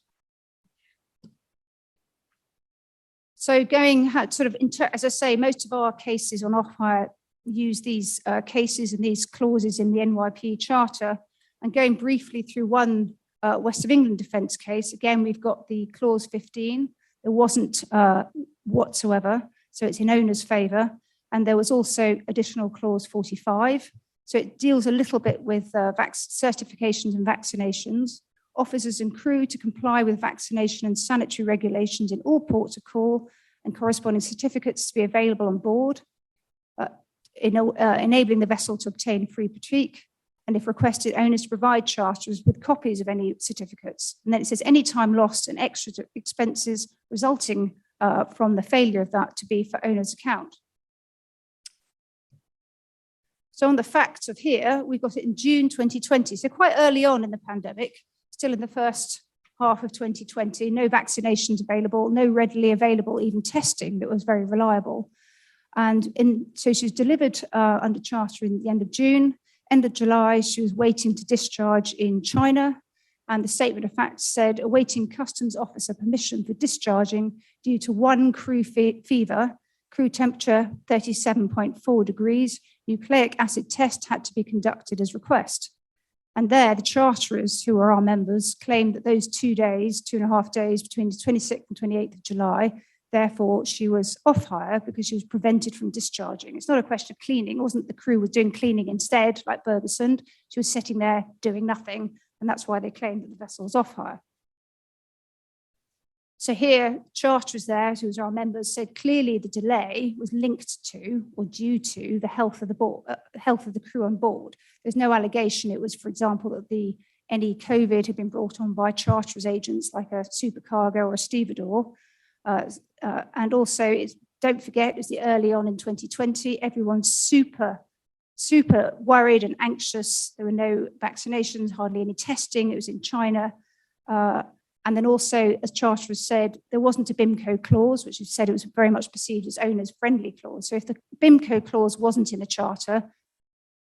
So going sort of, as I say, most of our cases on off hire use these cases and these clauses in the NYP Charter. And going briefly through one West of England defence case, again, we've got the clause 15. There wasn't whatsoever, so it's in owner's favour. And there was also additional clause 45. So it deals a little bit with certifications and vaccinations. Officers and crew to comply with vaccination and sanitary regulations in all ports of call, and corresponding certificates to be available on board, enabling the vessel to obtain free critique, and if requested, owners to provide charterers with copies of any certificates. And then it says any time lost and extra expenses resulting from the failure of that to be for owner's account. So on the facts of here, we got it in June 2020, so quite early on in the pandemic, still in the first half of 2020, no vaccinations available, no readily available even testing that was very reliable. And so she was delivered under charter in the end of June. End of July, she was waiting to discharge in China. And the statement of facts said, awaiting customs officer permission for discharging due to one crew fever, crew temperature 37.4 degrees, nucleic acid test had to be conducted as request. And there, the charterers, who are our members, claimed that those 2 days, 2.5 days between the 26th and 28th of July, therefore she was off hire because she was prevented from discharging. It's not a question of cleaning. It wasn't the crew was doing cleaning instead, like Bergesund. She was sitting there doing nothing, and that's why they claimed that the vessel was off hire. So here, charterers there, who was our members, said clearly the delay was linked to or due to the health of the crew on board. There's no allegation it was, for example, that any COVID had been brought on by charterers agents like a supercargo or a stevedore. And also, don't forget, it was the early on in 2020. Everyone's super worried and anxious. There were no vaccinations, hardly any testing. It was in China. And then also, as charterers said, there wasn't a BIMCO clause, which said it was very much perceived as owners' friendly clause. So if the BIMCO clause wasn't in the charter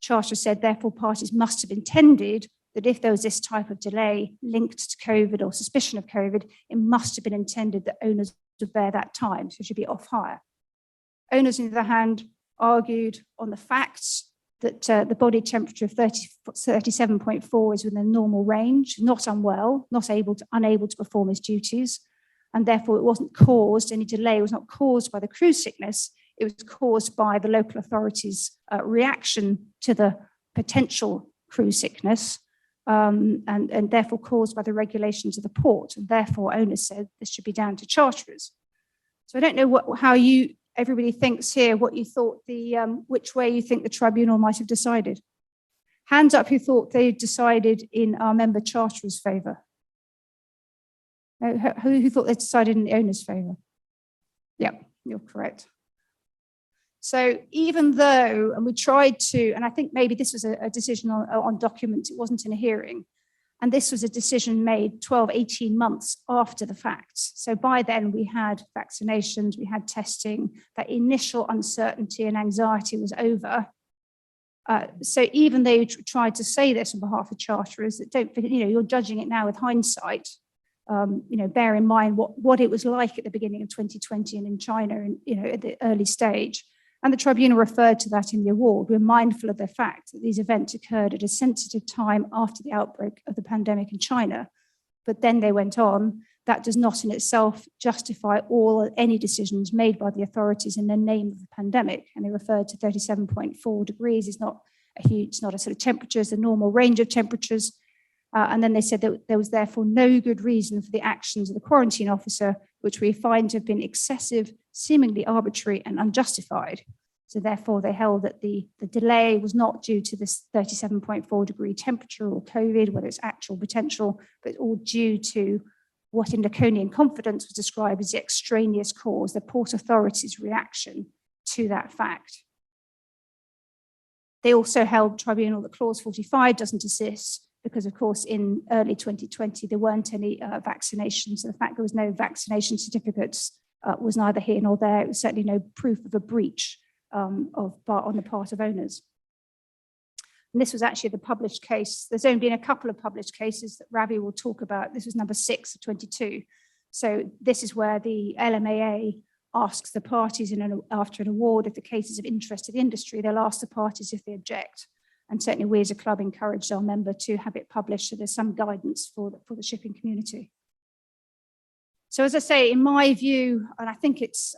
said, therefore, parties must have intended that if there was this type of delay linked to COVID or suspicion of COVID, it must have been intended that owners would bear that time, so it should be off hire. Owners, on the other hand, argued on the facts that the body temperature of 37.4 is within the normal range, not unwell, unable to perform his duties, and therefore it wasn't caused, any delay was not caused by the crew sickness, it was caused by the local authorities' reaction to the potential crew sickness, and therefore caused by the regulations of the port, and therefore owners said this should be down to charterers. So I don't know how everybody thinks here what you thought which way you think the tribunal might have decided. Hands up who thought they decided in our member charterers' favour. Who thought they decided in the owner's favour? Yeah, you're correct. So even though, and we tried to, and I think maybe this was a decision on documents, it wasn't in a hearing, and this was a decision made 12, 18 months after the facts. So by then we had vaccinations, we had testing, that initial uncertainty and anxiety was over. So even though you tried to say this on behalf of charterers, that don't, you're judging it now with hindsight. Bear in mind what it was like at the beginning of 2020 and in China, and at the early stage. And the tribunal referred to that in the award. We're mindful of the fact that these events occurred at a sensitive time after the outbreak of the pandemic in China. But then they went on, that does not in itself justify any decisions made by the authorities in the name of the pandemic. And they referred to 37.4 degrees. It's not a sort of temperature, it's a normal range of temperatures. And then they said that there was therefore no good reason for the actions of the quarantine officer, which we find to have been excessive, seemingly arbitrary and unjustified. So therefore they held that the delay was not due to this 37.4 degree temperature or COVID, whether it's actual potential, but all due to what in Laconian confidence was described as the extraneous cause, the port authorities' reaction to that fact. They also held tribunal that clause 45 doesn't assist, because, of course, in early 2020, there weren't any vaccinations. So the fact there was no vaccination certificates was neither here nor there. It was certainly no proof of a breach on the part of owners. And this was actually the published case. There's only been a couple of published cases that Ravi will talk about. This was number 6 of 22. So this is where the LMAA asks the parties after an award, if the case is of interest to the industry, they'll ask the parties if they object. And certainly we as a club encouraged our member to have it published so there's some guidance for the shipping community. So as I say, in my view, and I think it's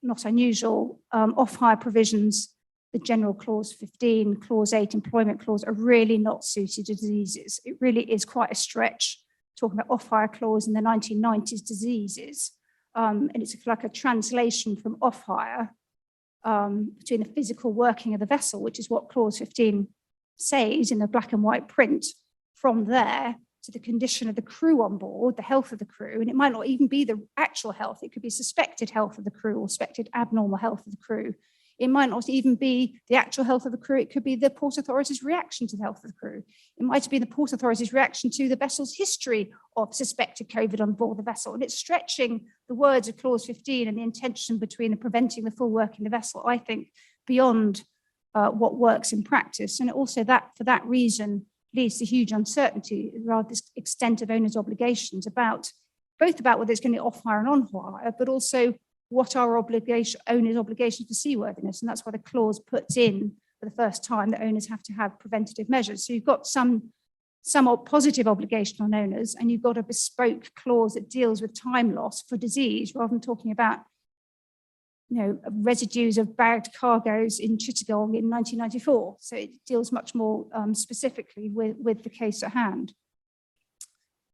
not unusual, off-hire provisions, the general clause 15, clause 8 employment clause are really not suited to diseases. It really is quite a stretch talking about off-hire clause in the 1990s diseases. And it's like a translation from off-hire between the physical working of the vessel, which is what clause 15 says in the black and white print, from there to the condition of the crew on board, the health of the crew, and it might not even be the actual health, it could be suspected health of the crew or suspected abnormal health of the crew. It might not even be the actual health of the crew, it could be the Port Authority's reaction to the health of the crew. It might be the Port Authority's reaction to the vessel's history of suspected COVID on board the vessel. And it's stretching the words of clause 15 and the intention between the preventing the full working of the vessel, I think, beyond what works in practice. And also that, for that reason, leads to huge uncertainty around this extent of owners' obligations about both about whether it's going to be off-hire and on-hire, but also what are owners' obligations for seaworthiness. And that's why the clause puts in for the first time that owners have to have preventative measures. So you've got some positive obligation on owners, and you've got a bespoke clause that deals with time loss for disease, rather than talking about residues of bagged cargoes in Chittagong in 1994. So it deals much more specifically with the case at hand.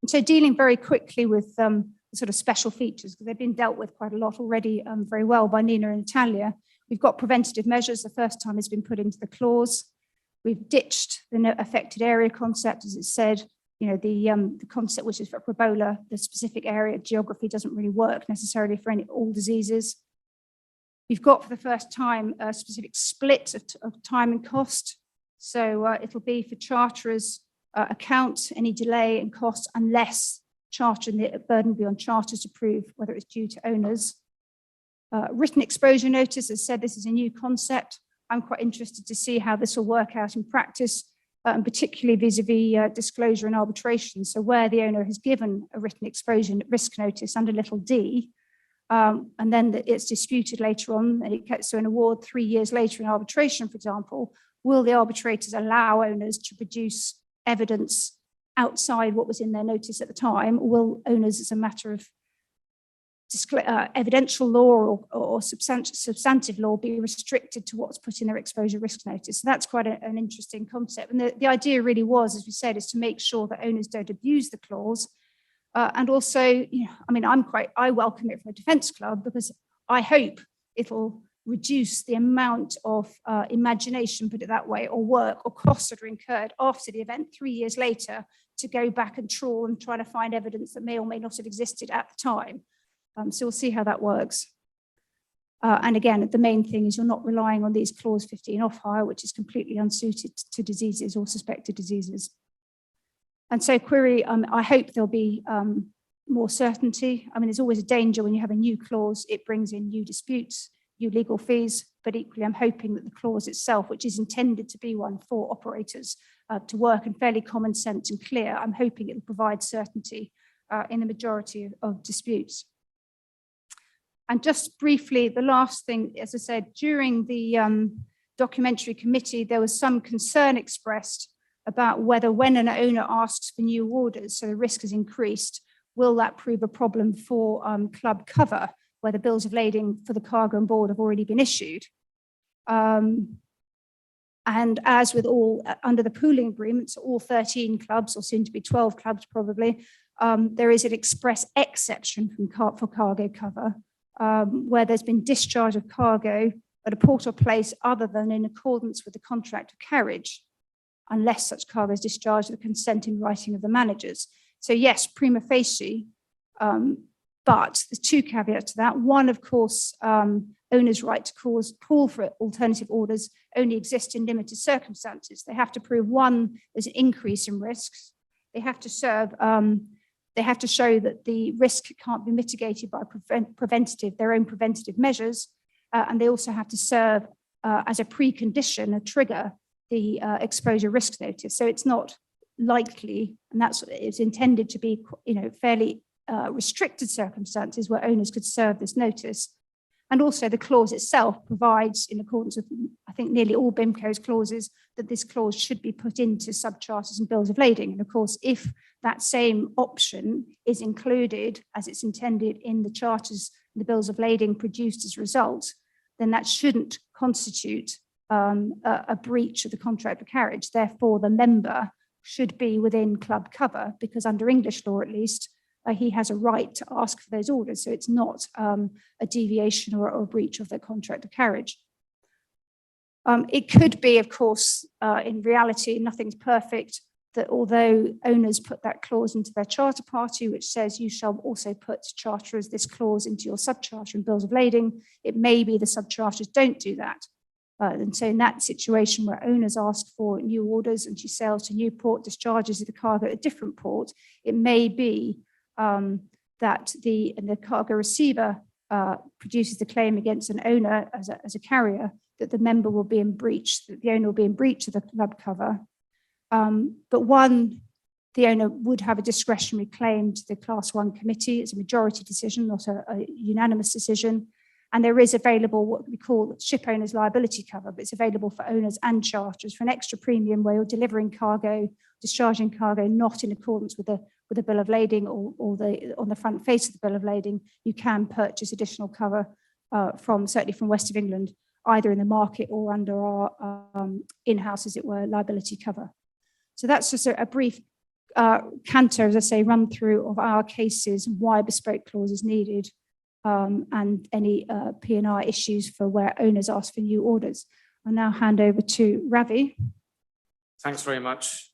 And so dealing very quickly with sort of special features, because they've been dealt with quite a lot already very well by Nina and Natalia. We've got preventative measures. The first time has been put into the clause. We've ditched the affected area concept, as it said. The concept which is for Ebola, the specific area geography doesn't really work necessarily for all diseases. We've got for the first time a specific split of time and cost. So it'll be for charterers account any delay and cost unless charter, the burden will be on charters to prove whether it's due to owners. Written exposure notice, as said, this is a new concept. I'm quite interested to see how this will work out in practice, and particularly vis-a-vis disclosure and arbitration. So where the owner has given a written exposure risk notice under little d, and then it's disputed later on, and it gets to an award 3 years later in arbitration, for example, will the arbitrators allow owners to produce evidence outside what was in their notice at the time? Or will owners, as a matter of evidential law or substantive law, be restricted to what's put in their exposure risk notice? So that's quite an interesting concept. And the idea really was, as we said, is to make sure that owners don't abuse the clause. And also, I welcome it from a defence club, because I hope it'll reduce the amount of imagination, put it that way, or work or costs that are incurred after the event 3 years later to go back and trawl and try to find evidence that may or may not have existed at the time. So we'll see how that works. And again, the main thing is you're not relying on these clause 15 off-hire, which is completely unsuited to diseases or suspected diseases. And so query, I hope there'll be more certainty. There's always a danger when you have a new clause, it brings in new disputes, new legal fees, but equally I'm hoping that the clause itself, which is intended to be one for operators to work and fairly common sense and clear, I'm hoping it will provide certainty in the majority of disputes. And just briefly, the last thing, as I said, during the documentary committee, there was some concern expressed about whether when an owner asks for new orders, so the risk has increased, will that prove a problem for club cover, where the bills of lading for the cargo on board have already been issued. And as with all, under the pooling agreements, all 13 clubs, or soon to be 12 clubs probably, there is an express exception for cargo cover, where there's been discharge of cargo at a port or place other than in accordance with the contract of carriage, unless such cargo is discharged with the consent in writing of the managers. So yes, prima facie, but there's two caveats to that. One, of course, owners' right to call for alternative orders only exist in limited circumstances. They have to prove, one, there's an increase in risks. They have to serve, they have to show that the risk can't be mitigated by their own preventative measures. And they also have to serve as a precondition, a trigger, the exposure risk notice. So it's not likely, and it's intended to be, fairly restricted circumstances where owners could serve this notice. And also the clause itself provides, in accordance with, I think, nearly all BIMCO's clauses, that this clause should be put into subcharters and bills of lading. And of course, if that same option is included as it's intended in the charters, the bills of lading produced as a result, then that shouldn't constitute a breach of the contract of carriage. Therefore, the member should be within club cover, because under English law, at least, he has a right to ask for those orders. So it's not a deviation or a breach of the contract of carriage. It could be, of course, in reality, nothing's perfect, that although owners put that clause into their charter party, which says you shall also put charterers this clause into your subcharter and bills of lading, it may be the subcharters don't do that. And so in that situation where owners ask for new orders and she sails to Newport, discharges the cargo at a different port, it may be that the cargo receiver produces the claim against an owner as a carrier, that the member will be in breach, that the owner will be in breach of the club cover. But the owner would have a discretionary claim to the Class 1 committee. It's a majority decision, not a unanimous decision. And there is available what we call ship owners liability cover, but it's available for owners and charterers for an extra premium where you're delivering cargo, discharging cargo not in accordance with the bill of lading or on the front face of the bill of lading. You can purchase additional cover certainly from West of England, either in the market or under our in-house, as it were, liability cover. So that's just a brief canter, as I say, run through of our cases, why bespoke clause is needed, and any P&I issues for where owners ask for new orders. I'll now hand over to Ravi. Thanks very much,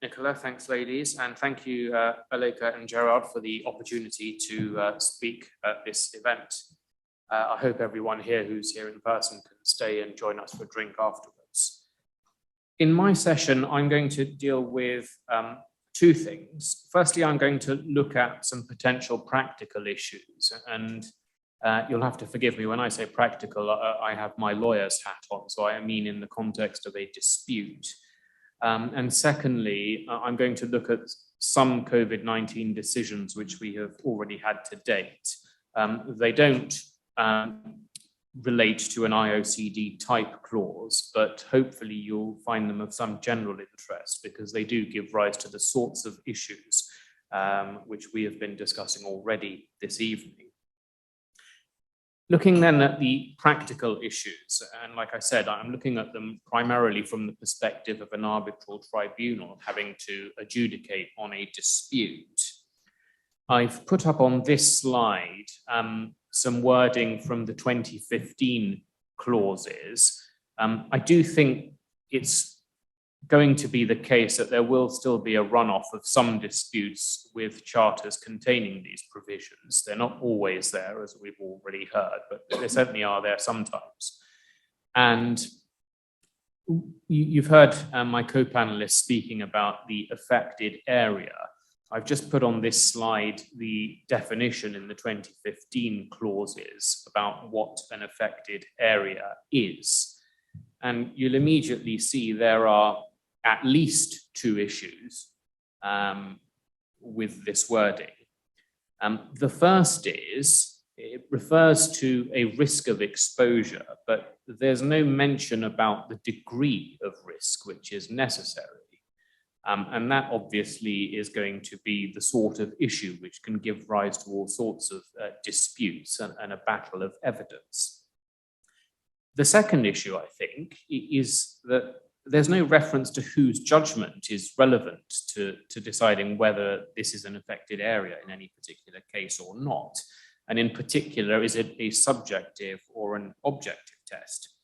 Nicola. Thanks, ladies. And thank you, Aleka and Gerard, for the opportunity to speak at this event. I hope everyone here who's here in person can stay and join us for a drink afterwards. In my session, I'm going to deal with two things. Firstly, I'm going to look at some potential practical issues, and you'll have to forgive me when I say practical. I have my lawyer's hat on, so I mean in the context of a dispute. And secondly, I'm going to look at some COVID-19 decisions which we have already had to date. They don't relate to an IOCD type clause, but hopefully you'll find them of some general interest because they do give rise to the sorts of issues which we have been discussing already this evening. Looking then at the practical issues, and like I said, I'm looking at them primarily from the perspective of an arbitral tribunal having to adjudicate on a dispute. I've put up on this slide some wording from the 2015 clauses. I do think it's going to be the case that there will still be a runoff of some disputes with charters containing these provisions. They're not always there, as we've already heard, but they certainly are there sometimes. And you've heard my co-panelists speaking about the affected area. I've just put on this slide the definition in the 2015 clauses about what an affected area is. And you'll immediately see there are at least two issues with this wording. The first is, it refers to a risk of exposure, but there's no mention about the degree of risk which is necessary. And that obviously is going to be the sort of issue which can give rise to all sorts of disputes and a battle of evidence. The second issue, I think, is that there's no reference to whose judgment is relevant to deciding whether this is an affected area in any particular case or not. And in particular, is it a subjective or an objective test?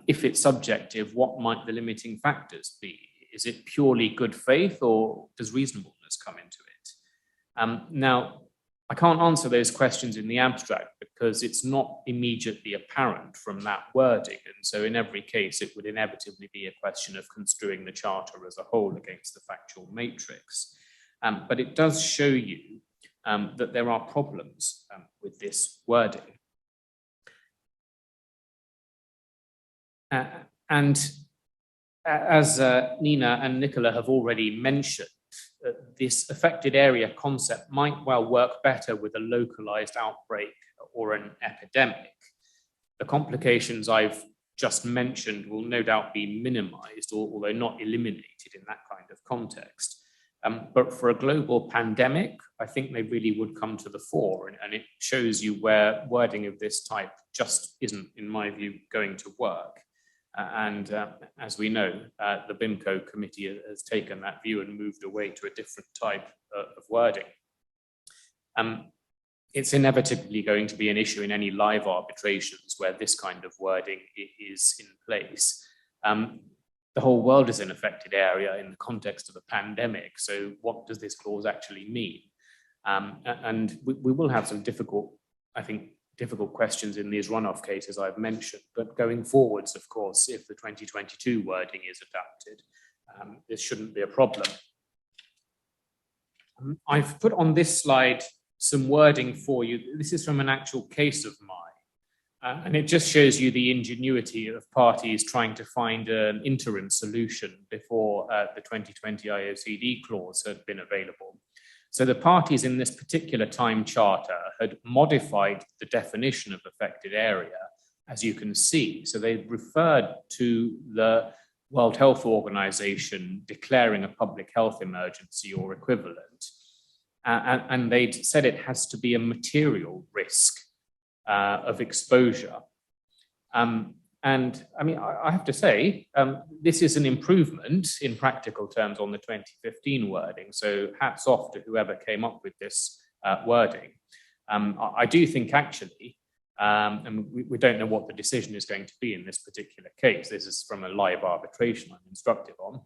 If it's subjective, what might the limiting factors be? Is it purely good faith, or does reasonableness come into it? Now, I can't answer those questions in the abstract because it's not immediately apparent from that wording. And so in every case, it would inevitably be a question of construing the charter as a whole against the factual matrix. But it does show you that there are problems with this wording. And as Nina and Nicola have already mentioned, this affected area concept might well work better with a localized outbreak or an epidemic. The complications I've just mentioned will no doubt be minimized, although not eliminated in that kind of context. But for a global pandemic, I think they really would come to the fore, and it shows you where wording of this type just isn't, in my view, going to work. As we know, the BIMCO committee has taken that view and moved away to a different type of wording. It's inevitably going to be an issue in any live arbitrations where this kind of wording is in place. The whole world is an affected area in the context of a pandemic. So what does this clause actually mean? And we will have some difficult questions in these runoff cases I've mentioned, but going forwards, of course, if the 2022 wording is adapted, this shouldn't be a problem. I've put on this slide some wording for you. This is from an actual case of mine. And it just shows you the ingenuity of parties trying to find an interim solution before the 2020 IOCD clause had been available. So the parties in this particular time charter had modified the definition of affected area, as you can see. So they referred to the World Health Organization declaring a public health emergency or equivalent. And they'd said it has to be a material risk of exposure. And I mean, I have to say, this is an improvement in practical terms on the 2015 wording. So hats off to whoever came up with this wording. I do think actually, and we don't know what the decision is going to be in this particular case. This is from a live arbitration I'm instructed on.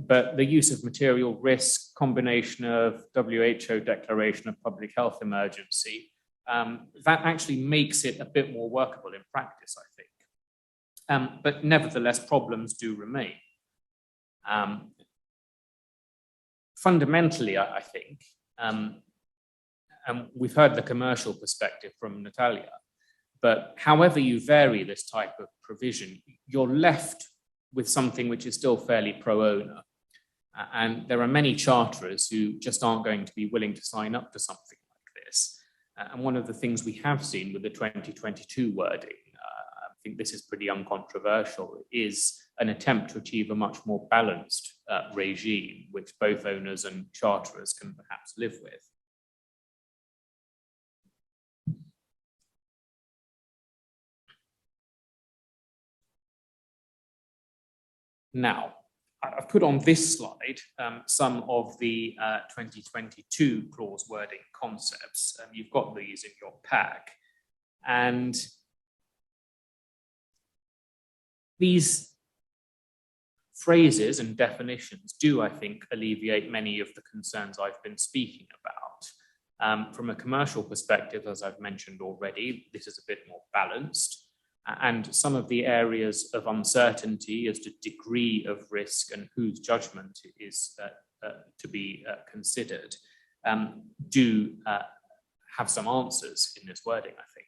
But the use of material risk, combination of WHO declaration of public health emergency, that actually makes it a bit more workable in practice, I think. But nevertheless, problems do remain. Fundamentally, I think, and we've heard the commercial perspective from Natalia, but however you vary this type of provision, you're left with something which is still fairly pro-owner. And there are many charterers who just aren't going to be willing to sign up to something like this. And one of the things we have seen with the 2022 wording, I think this is pretty uncontroversial, is an attempt to achieve a much more balanced regime, which both owners and charterers can perhaps live with. Now, I've put on this slide some of the 2022 clause wording concepts. You've got these in your pack. And these phrases and definitions do, I think, alleviate many of the concerns I've been speaking about. From a commercial perspective, as I've mentioned already, this is a bit more balanced. And some of the areas of uncertainty as to degree of risk and whose judgment is to be considered do have some answers in this wording, I think.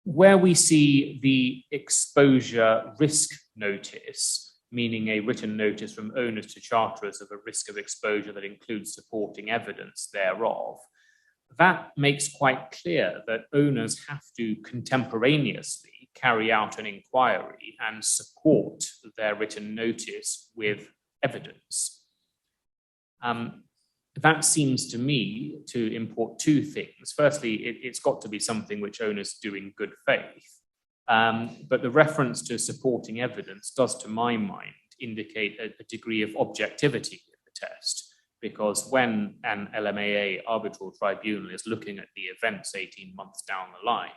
Where we see the exposure risk notice, meaning a written notice from owners to charterers of a risk of exposure that includes supporting evidence thereof, that makes quite clear that owners have to contemporaneously carry out an inquiry and support their written notice with evidence. That seems to me to import two things. Firstly, it's got to be something which owners do in good faith. But the reference to supporting evidence does, to my mind, indicate a degree of objectivity in the test. Because when an LMAA arbitral tribunal is looking at the events 18 months down the line,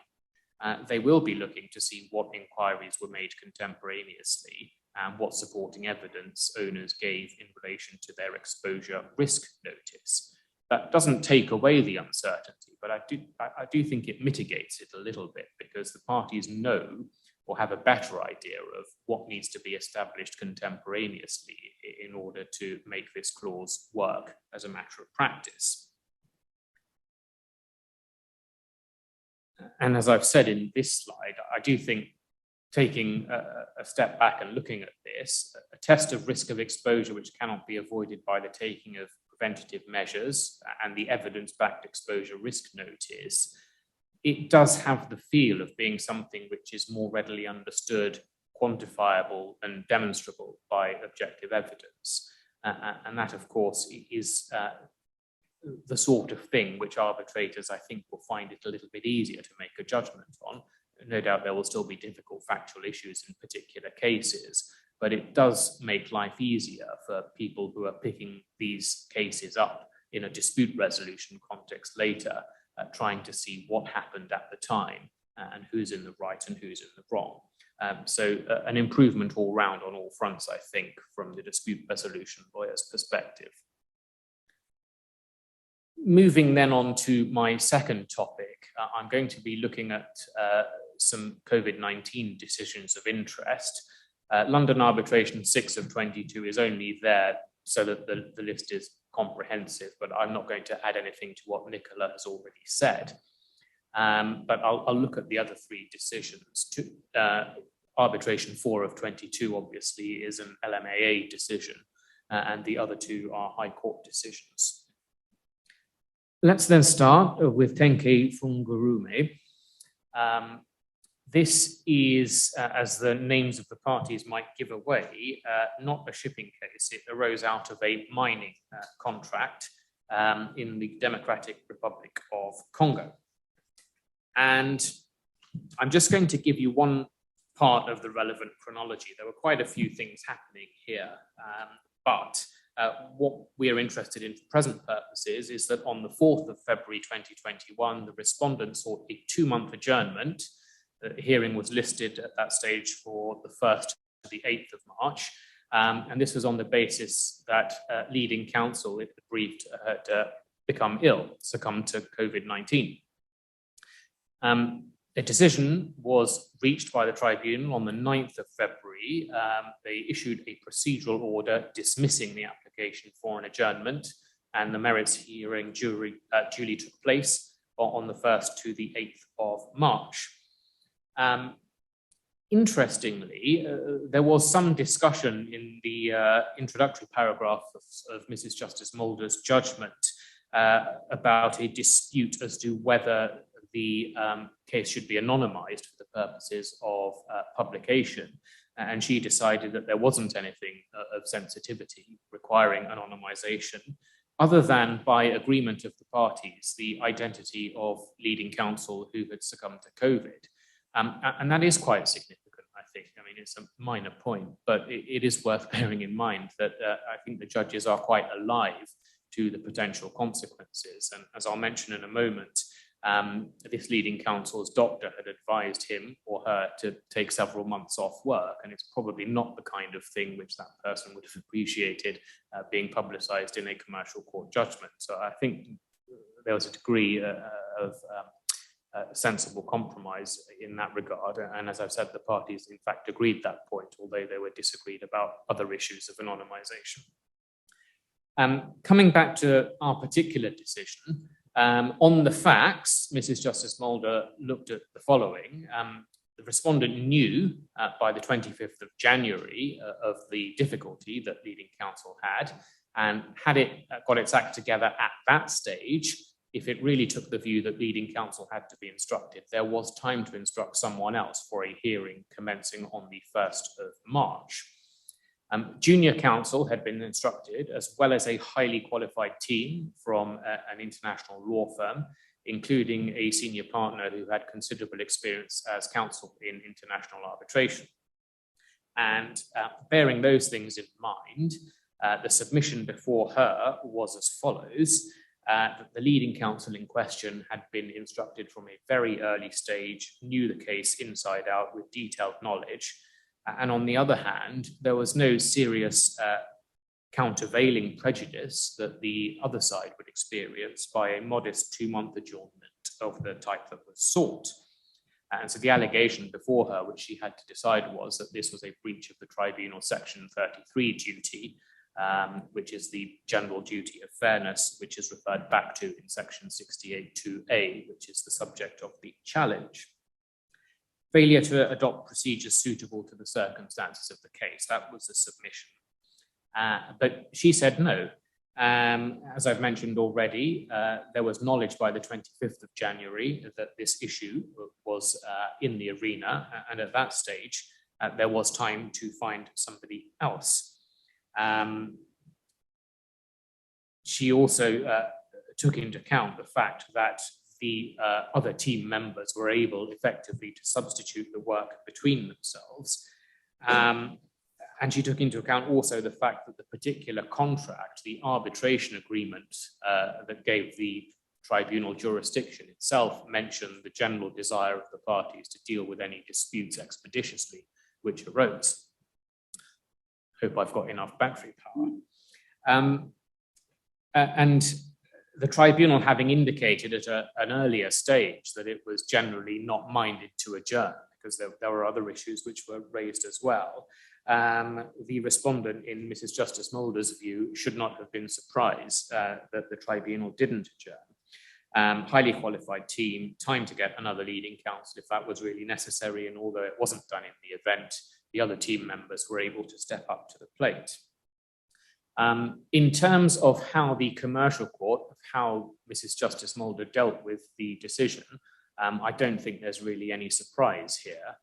they will be looking to see what inquiries were made contemporaneously and what supporting evidence owners gave in relation to their exposure risk notice. That doesn't take away the uncertainty, but I do think it mitigates it a little bit because the parties know or have a better idea of what needs to be established contemporaneously in order to make this clause work as a matter of practice. And as I've said in this slide, I do think taking a step back and looking at this, a test of risk of exposure which cannot be avoided by the taking of preventative measures and the evidence-backed exposure risk notice, it does have the feel of being something which is more readily understood, quantifiable and demonstrable by objective evidence. And that, of course, is the sort of thing which arbitrators, I think, will find it a little bit easier to make a judgment on. No doubt there will still be difficult factual issues in particular cases, but it does make life easier for people who are picking these cases up in a dispute resolution context later, trying to see what happened at the time and who's in the right and who's in the wrong. So an improvement all round on all fronts, I think, from the dispute resolution lawyer's perspective. Moving then on to my second topic, I'm going to be looking at some COVID-19 decisions of interest. London Arbitration 6 of 22 is only there so that the list is comprehensive, but I'm not going to add anything to what Nicola has already said. But I'll look at the other three decisions. Arbitration 4 of 22 obviously is an LMAA decision, and the other two are High Court decisions. Let's then start with Tenke Fungurume. This is, as the names of the parties might give away, not a shipping case. It arose out of a mining contract in the Democratic Republic of Congo. And I'm just going to give you one part of the relevant chronology. There were quite a few things happening here, but what we are interested in for present purposes is that on the 4th of February 2021, the respondent sought a 2-month adjournment. The hearing was listed at that stage for the 1st to the 8th of March. And this was on the basis that leading counsel, it briefed, had become ill, succumbed to COVID-19. A decision was reached by the tribunal on the 9th of February. They issued a procedural order dismissing the application for an adjournment, and the merits hearing duly took place on the 1st to the 8th of March. Interestingly, there was some discussion in the introductory paragraph of Mrs. Justice Mulder's judgment about a dispute as to whether the case should be anonymized for the purposes of publication. And she decided that there wasn't anything of sensitivity requiring anonymization, other than by agreement of the parties, the identity of leading counsel who had succumbed to COVID. And that is quite significant, I think. I mean, it's a minor point, but it is worth bearing in mind that I think the judges are quite alive to the potential consequences. And as I'll mention in a moment, this leading counsel's doctor had advised him or her to take several months off work, and it's probably not the kind of thing which that person would have appreciated being publicized in a commercial court judgment. So I think there was a degree of sensible compromise in that regard, and as I've said, the parties in fact agreed that point, although they were disagreed about other issues of anonymization. Coming back to our particular decision, on the facts, Mrs. Justice Mulder looked at the following. The respondent knew by the 25th of January of the difficulty that leading counsel had, and had it got its act together at that stage, if it really took the view that leading counsel had to be instructed, there was time to instruct someone else for a hearing commencing on the 1st of March. Junior counsel had been instructed, as well as a highly qualified team from an international law firm, including a senior partner who had considerable experience as counsel in international arbitration. And bearing those things in mind, the submission before her was as follows. That the leading counsel in question had been instructed from a very early stage, knew the case inside out with detailed knowledge. And on the other hand, there was no serious countervailing prejudice that the other side would experience by a modest 2-month adjournment of the type that was sought. And so the allegation before her, which she had to decide, was that this was a breach of the tribunal section 33 duty, which is the general duty of fairness, which is referred back to in section 68(2)(a), which is the subject of the challenge. failure to adopt procedures suitable to the circumstances of the case. That was the submission. But she said no. As I've mentioned already, there was knowledge by the 25th of January that this issue was in the arena, and at that stage, there was time to find somebody else. She also took into account the fact that the other team members were able effectively to substitute the work between themselves. And she took into account also the fact that the particular contract, the arbitration agreement that gave the tribunal jurisdiction itself, mentioned the general desire of the parties to deal with any disputes expeditiously which arose. Hope I've got enough battery power. And the tribunal, having indicated at an earlier stage that it was generally not minded to adjourn, because there were other issues which were raised as well, the respondent, in Mrs. Justice Mulder's view, should not have been surprised that the tribunal didn't adjourn. Highly qualified team, time to get another leading counsel if that was really necessary, and although it wasn't done in the event, the other team members were able to step up to the plate. In terms of how the commercial court, of how Mrs. Justice Mulder dealt with the decision, I don't think there's really any surprise here.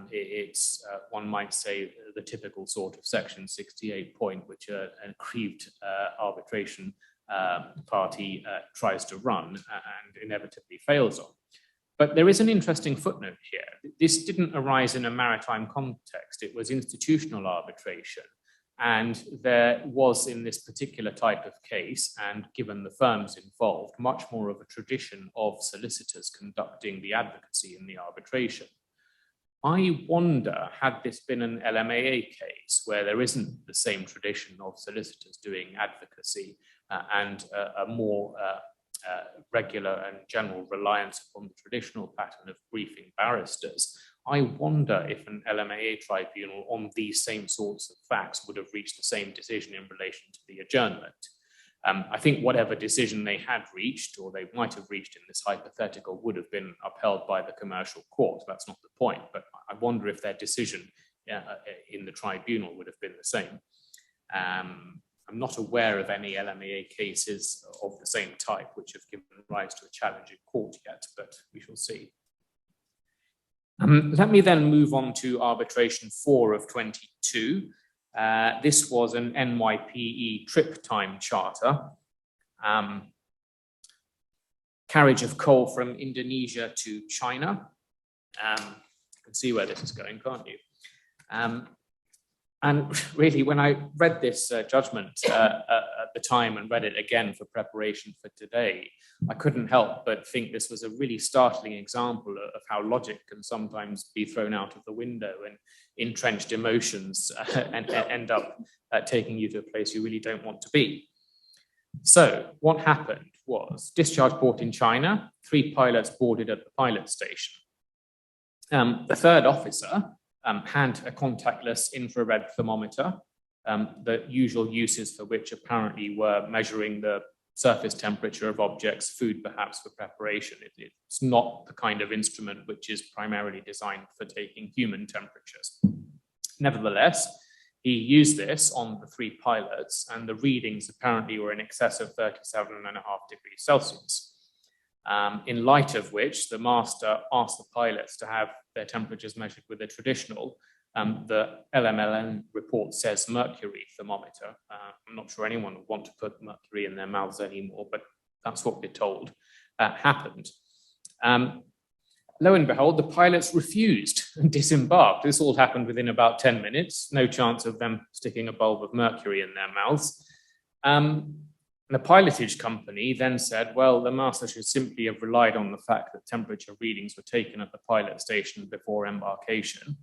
It's, one might say, the typical sort of Section 68 point, which an aggrieved arbitration party tries to run and inevitably fails on. But there is an interesting footnote here. This didn't arise in a maritime context. It was institutional arbitration. And there was, in this particular type of case, and given the firms involved, much more of a tradition of solicitors conducting the advocacy in the arbitration. I wonder, had this been an LMAA case where there isn't the same tradition of solicitors doing advocacy and a more regular and general reliance upon the traditional pattern of briefing barristers, I wonder if an LMAA tribunal on these same sorts of facts would have reached the same decision in relation to the adjournment. I think whatever decision they had reached, or they might have reached in this hypothetical, would have been upheld by the commercial court. That's not the point, but I wonder if their decision in the tribunal would have been the same. I'm not aware of any LMAA cases of the same type which have given rise to a challenge in court yet, but we shall see. Let me then move on to arbitration 4 of 22. This was an NYPE trip time charter. Carriage of coal from Indonesia to China. You can see where this is going, can't you? And really, when I read this judgment at the time and read it again for preparation for today, I couldn't help but think this was a really startling example of how logic can sometimes be thrown out of the window and entrenched emotions and end up taking you to a place you really don't want to be. So what happened was discharge port in China, 3 pilots boarded at the pilot station. The third officer had a contactless infrared thermometer, the usual uses for which apparently were measuring the surface temperature of objects, food perhaps for preparation. It's not the kind of instrument which is primarily designed for taking human temperatures. Nevertheless, he used this on the 3 pilots, and the readings apparently were in excess of 37.5 degrees Celsius. In light of which, the master asked the pilots to have their temperatures measured with a traditional, the LMLN report says mercury thermometer. I'm not sure anyone would want to put mercury in their mouths anymore, but that's what we're told happened. Lo and behold, the pilots refused and disembarked. This all happened within about 10 minutes. No chance of them sticking a bulb of mercury in their mouths. The pilotage company then said, well, the master should simply have relied on the fact that temperature readings were taken at the pilot station before embarkation.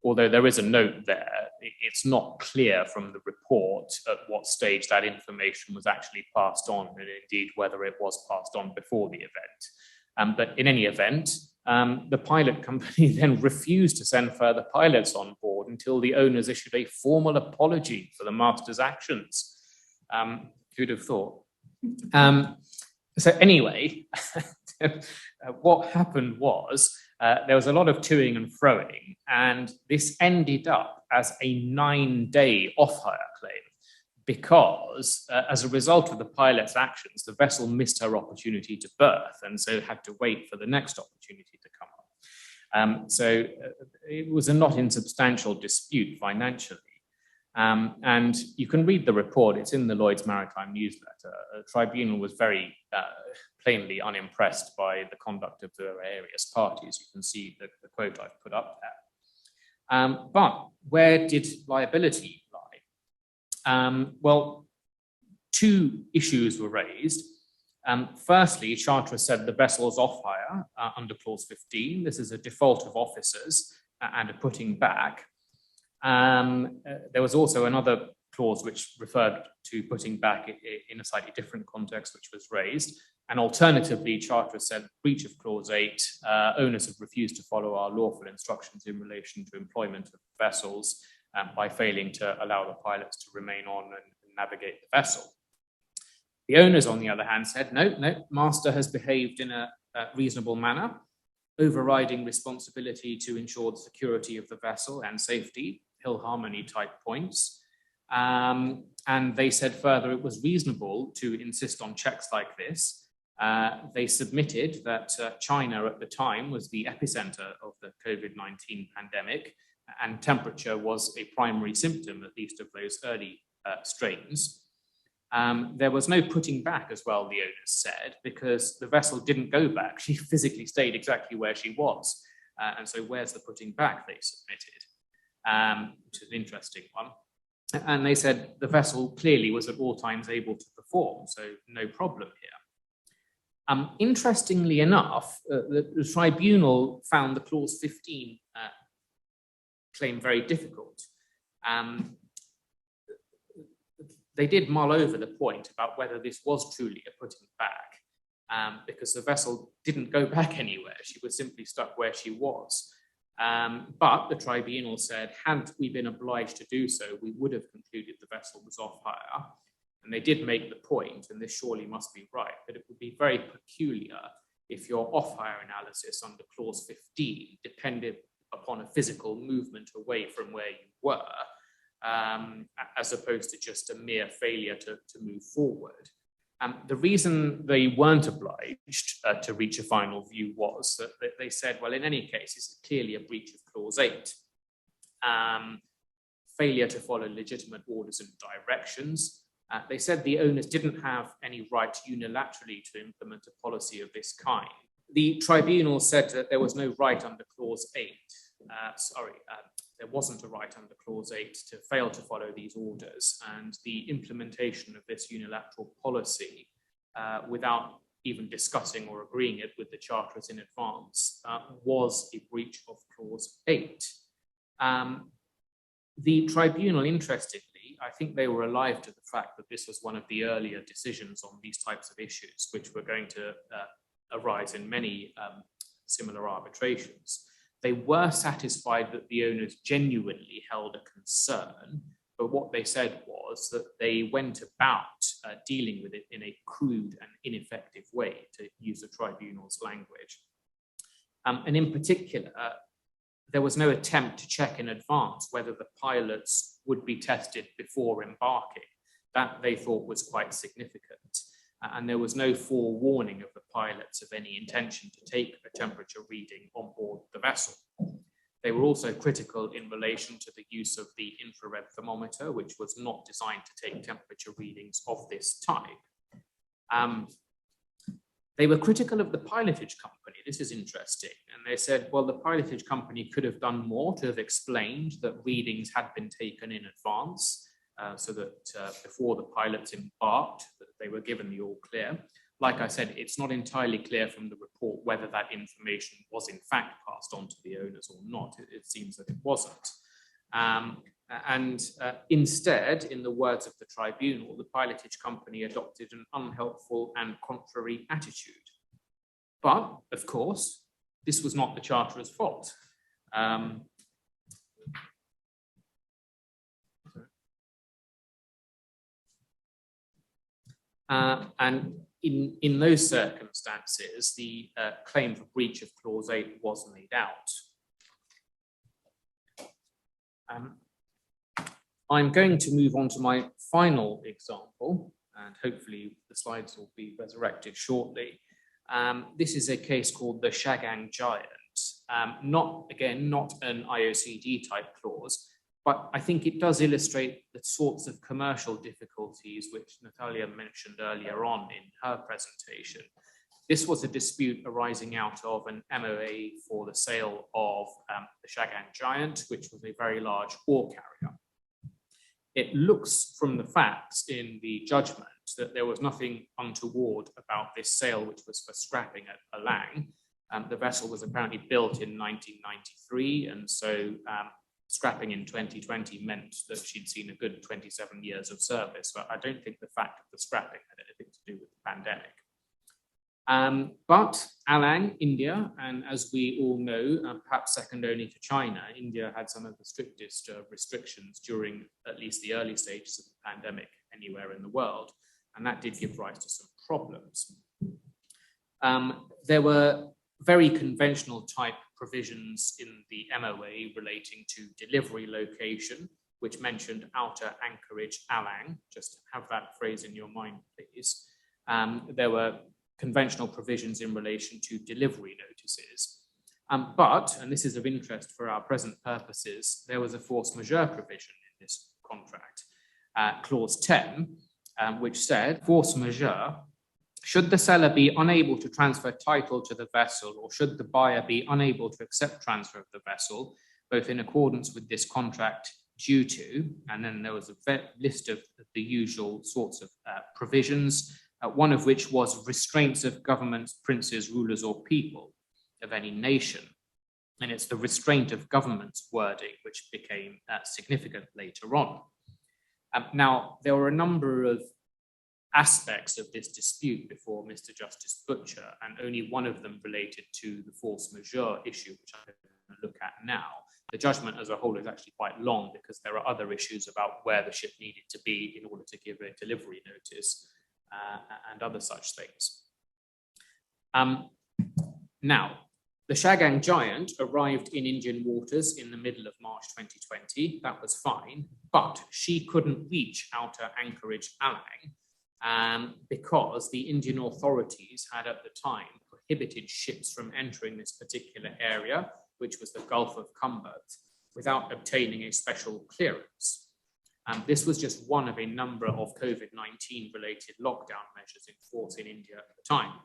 Although there is a note there, it's not clear from the report at what stage that information was actually passed on, and indeed whether it was passed on before the event. But in any event, the pilot company then refused to send further pilots on board until the owners issued a formal apology for the master's actions. Who'd have thought? So anyway, what happened was there was a lot of toing and froing, and this ended up as a 9-day off-hire claim because as a result of the pilot's actions, the vessel missed her opportunity to berth and so had to wait for the next opportunity to come up. So it was a not insubstantial dispute financially. And you can read the report, it's in the Lloyd's Maritime newsletter. The tribunal was very plainly unimpressed by the conduct of the various parties. You can see the quote I've put up there. But where did liability lie? Well, two issues were raised. Firstly, Charteris said the vessel is off hire under clause 15. This is a default of officers and a putting back. There was also another clause which referred to putting back in a slightly different context, which was raised. And alternatively, Charteris said breach of clause 8, owners have refused to follow our lawful instructions in relation to employment of vessels by failing to allow the pilots to remain on and navigate the vessel. The owners, on the other hand, said, no, master has behaved in a reasonable manner, overriding responsibility to ensure the security of the vessel and safety, Hill Harmony type points. And they said further it was reasonable to insist on checks like this. They submitted that China at the time was the epicenter of the COVID-19 pandemic, and temperature was a primary symptom, at least of those early strains. There was no putting back as well, the owners said, because the vessel didn't go back. She physically stayed exactly where she was. And so where's the putting back they submitted, which is an interesting one. And they said the vessel clearly was at all times able to perform, so no problem here. Interestingly enough, the tribunal found the clause 15 claim very difficult. They did mull over the point about whether this was truly a putting back, because the vessel didn't go back anywhere. She was simply stuck where she was. But the tribunal said, had we been obliged to do so, we would have concluded the vessel was off hire. And they did make the point, and this surely must be right, that it would be very peculiar if your off hire analysis under clause 15 depended upon a physical movement away from where you were, as opposed to just a mere failure to move forward. The reason they weren't obliged to reach a final view was that they said, well, in any case, it's clearly a breach of clause 8. Failure to follow legitimate orders and directions. They said the owners didn't have any right unilaterally to implement a policy of this kind. The tribunal said that there was no right under clause 8. There wasn't a right under clause 8 to fail to follow these orders, and the implementation of this unilateral policy without even discussing or agreeing it with the charterers in advance was a breach of clause 8. The tribunal, interestingly, I think they were alive to the fact that this was one of the earlier decisions on these types of issues, which were going to arise in many similar arbitrations. They were satisfied that the owners genuinely held a concern, but what they said was that they went about dealing with it in a crude and ineffective way, to use the tribunal's language. And in particular, there was no attempt to check in advance whether the pilots would be tested before embarking. That they thought was quite significant. And there was no forewarning of the pilots of any intention to take a temperature reading on board the vessel. They were also critical in relation to the use of the infrared thermometer, which was not designed to take temperature readings of this type. They were critical of the pilotage company. This is interesting. And they said, well, the pilotage company could have done more to have explained that readings had been taken in advance, so that before the pilots embarked, that they were given the all clear. Like I said, it's not entirely clear from the report whether that information was in fact passed on to the owners or not. It seems that it wasn't. Instead, in the words of the tribunal, the pilotage company adopted an unhelpful and contrary attitude. But, of course, this was not the charterer's fault. And in those circumstances, the claim for breach of Clause 8 was made out. I'm going to move on to my final example, and hopefully the slides will be resurrected shortly. This is a case called the Shagang Giant. Not an IOCD type clause, but I think it does illustrate the sorts of commercial difficulties which Natalia mentioned earlier on in her presentation. This was a dispute arising out of an MOA for the sale of the Shagang Giant, which was a very large ore carrier. It looks from the facts in the judgment that there was nothing untoward about this sale, which was for scrapping at Alang. The vessel was apparently built in 1993, and so scrapping in 2020 meant that she'd seen a good 27 years of service. But I don't think the fact of the scrapping had anything to do with the pandemic. But Alang, India, and as we all know, perhaps second only to China, India had some of the strictest restrictions during at least the early stages of the pandemic anywhere in the world, and that did give rise to some problems. There were very conventional type provisions in the MOA relating to delivery location, which mentioned outer anchorage Alang. Just have that phrase in your mind, please. There were conventional provisions in relation to delivery notices. But, and this is of interest for our present purposes, there was a force majeure provision in this contract, clause 10, which said, force majeure, should the seller be unable to transfer title to the vessel, or should the buyer be unable to accept transfer of the vessel, both in accordance with this contract due to, and then there was a list of the usual sorts of provisions, one of which was restraints of governments, princes, rulers, or people of any nation. And it's the restraint of governments wording which became significant later on. Now, there were a number of aspects of this dispute before Mr. Justice Butcher, and only one of them related to the force majeure issue, which I'm going to look at now. The judgment as a whole is actually quite long because there are other issues about where the ship needed to be in order to give a delivery notice and other such things. Now, the Shagang Giant arrived in Indian waters in the middle of March 2020. That was fine, but she couldn't reach outer anchorage Alang because the Indian authorities had at the time prohibited ships from entering this particular area, which was the Gulf of Cumberland, without obtaining a special clearance. This was just one of a number of COVID-19 related lockdown measures in force in India at the time.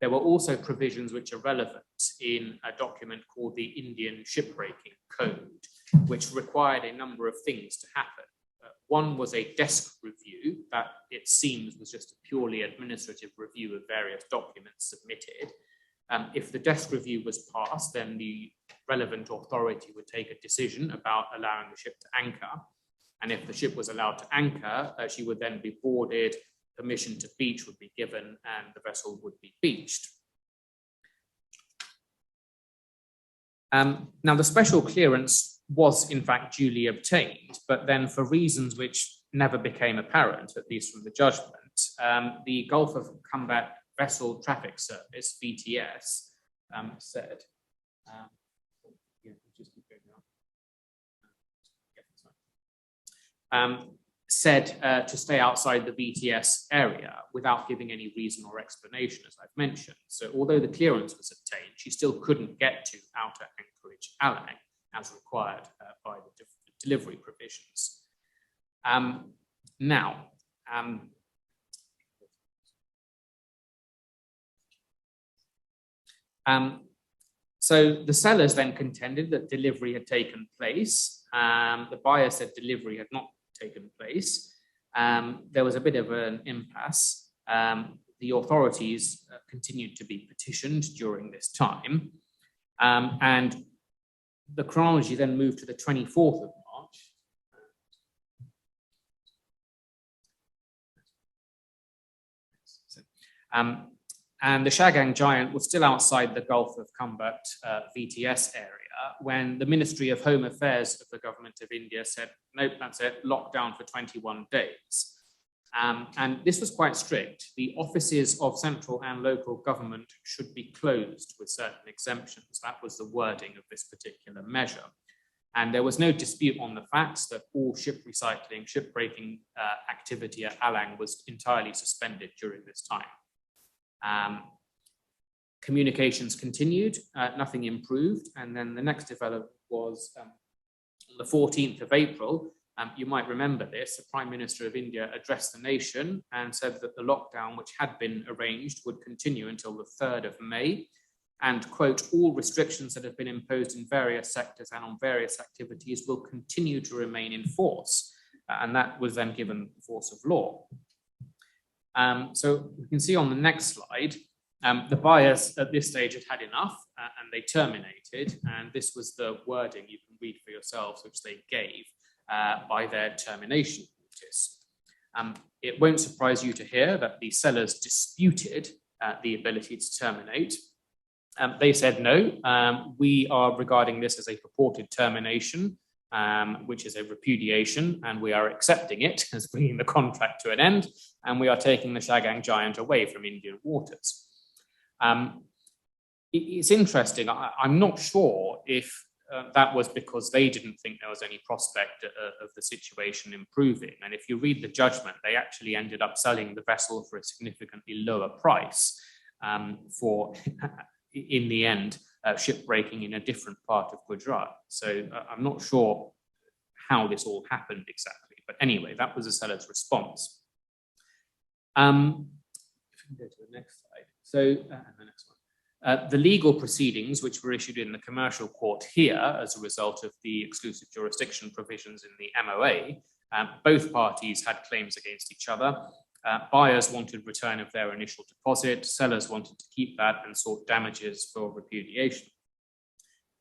There were also provisions which are relevant in a document called the Indian Shipbreaking Code, which required a number of things to happen. One was a desk review that it seems was just a purely administrative review of various documents submitted. If the desk review was passed, then the relevant authority would take a decision about allowing the ship to anchor. And if the ship was allowed to anchor, she would then be boarded, permission to beach would be given, and the vessel would be beached. Now, the special clearance was in fact duly obtained, but then for reasons which never became apparent, at least from the judgment, the Gulf of Cumberland Vessel Traffic Service, VTS, said, to stay outside the VTS area without giving any reason or explanation, as I've mentioned. So although the clearance was obtained, she still couldn't get to outer anchorage Alang as required by the delivery provisions. So the sellers then contended that delivery had taken place. The buyer said delivery had not taken place. There was a bit of an impasse. The authorities continued to be petitioned during this time. And the chronology then moved to the 24th of March. And the Shagang Giant was still outside the Gulf of Cumberland VTS area when the Ministry of Home Affairs of the Government of India said, nope, that's it, lockdown for 21 days. And this was quite strict. The offices of central and local government should be closed with certain exemptions. That was the wording of this particular measure. And there was no dispute on the facts that all ship recycling, shipbreaking activity at Alang was entirely suspended during this time. Communications continued, nothing improved. And then the next development was on the 14th of April. You might remember this, the Prime Minister of India addressed the nation and said that the lockdown, which had been arranged, would continue until the 3rd of May. And, quote, all restrictions that have been imposed in various sectors and on various activities will continue to remain in force. And that was then given force of law. So we can see on the next slide, the buyers at this stage had enough and they terminated. And this was the wording you can read for yourselves, which they gave by their termination notice. It won't surprise you to hear that the sellers disputed the ability to terminate. They said, no, we are regarding this as a purported termination, which is a repudiation, and we are accepting it as bringing the contract to an end, and we are taking the Shagang giant away from Indian waters. It's interesting. I'm not sure if that was because they didn't think there was any prospect of the situation improving. And if you read the judgment, they actually ended up selling the vessel for a significantly lower price for, in the end, shipbreaking in a different part of Gujarat. So I'm not sure how this all happened exactly. But anyway, that was the seller's response. If we can go to the next slide. So, the next one. The legal proceedings, which were issued in the commercial court here as a result of the exclusive jurisdiction provisions in the MOA, both parties had claims against each other. Buyers wanted return of their initial deposit, sellers wanted to keep that and sought damages for repudiation.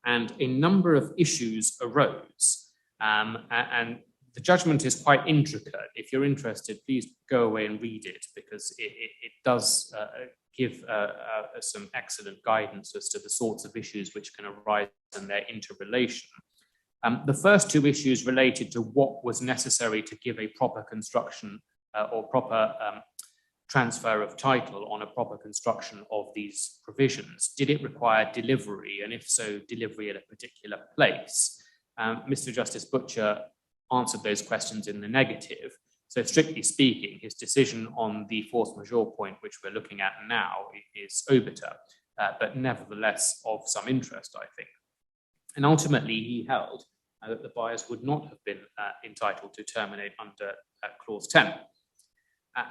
And a number of issues arose, and the judgment is quite intricate. If you're interested, please go away and read it, because it does give some excellent guidance as to the sorts of issues which can arise and their interrelation. The first two issues related to what was necessary to give a proper construction or proper transfer of title on a proper construction of these provisions. Did it require delivery? And if so, delivery at a particular place? Mr. Justice Butcher answered those questions in the negative. So strictly speaking, his decision on the force majeure point, which we're looking at now, is obiter, but nevertheless of some interest, I think. And ultimately, he held that the buyers would not have been entitled to terminate under clause 10.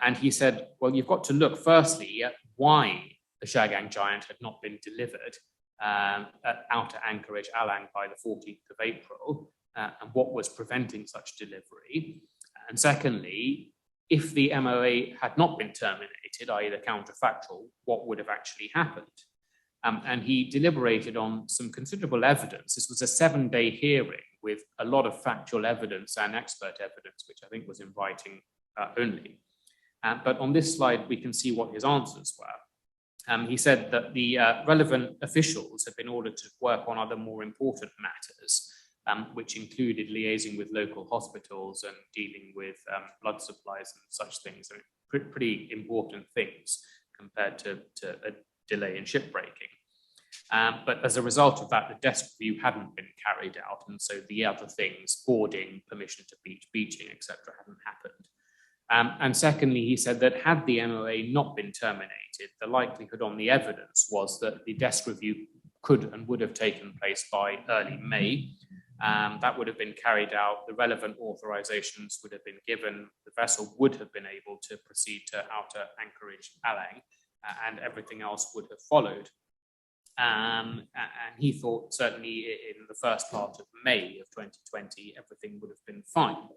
And he said, well, you've got to look firstly at why the Shagang giant had not been delivered at outer anchorage Alang by the 14th of April, and what was preventing such delivery. And secondly, if the MOA had not been terminated, i.e. the counterfactual, what would have actually happened? And he deliberated on some considerable evidence. This was a 7-day hearing with a lot of factual evidence and expert evidence, which I think was in writing only. But on this slide, we can see what his answers were. He said that the relevant officials had been ordered to work on other more important matters, which included liaising with local hospitals and dealing with blood supplies and such things. I mean, pretty important things compared to a delay in shipbreaking. But as a result of that, the desk review hadn't been carried out. And so the other things, boarding, permission to beach, beaching, etc., hadn't happened. And secondly, he said that had the MOA not been terminated, the likelihood on the evidence was that the desk review could and would have taken place by early May. That would have been carried out, the relevant authorizations would have been given, the vessel would have been able to proceed to outer anchorage Alang, and everything else would have followed. And he thought certainly in the first part of May of 2020, everything would have been fine.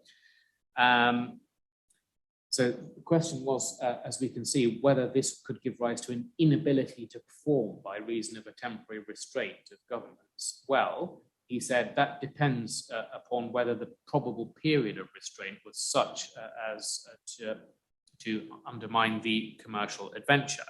So the question was, as we can see, whether this could give rise to an inability to perform by reason of a temporary restraint of governments. Well, he said that depends upon whether the probable period of restraint was such as to undermine the commercial adventure.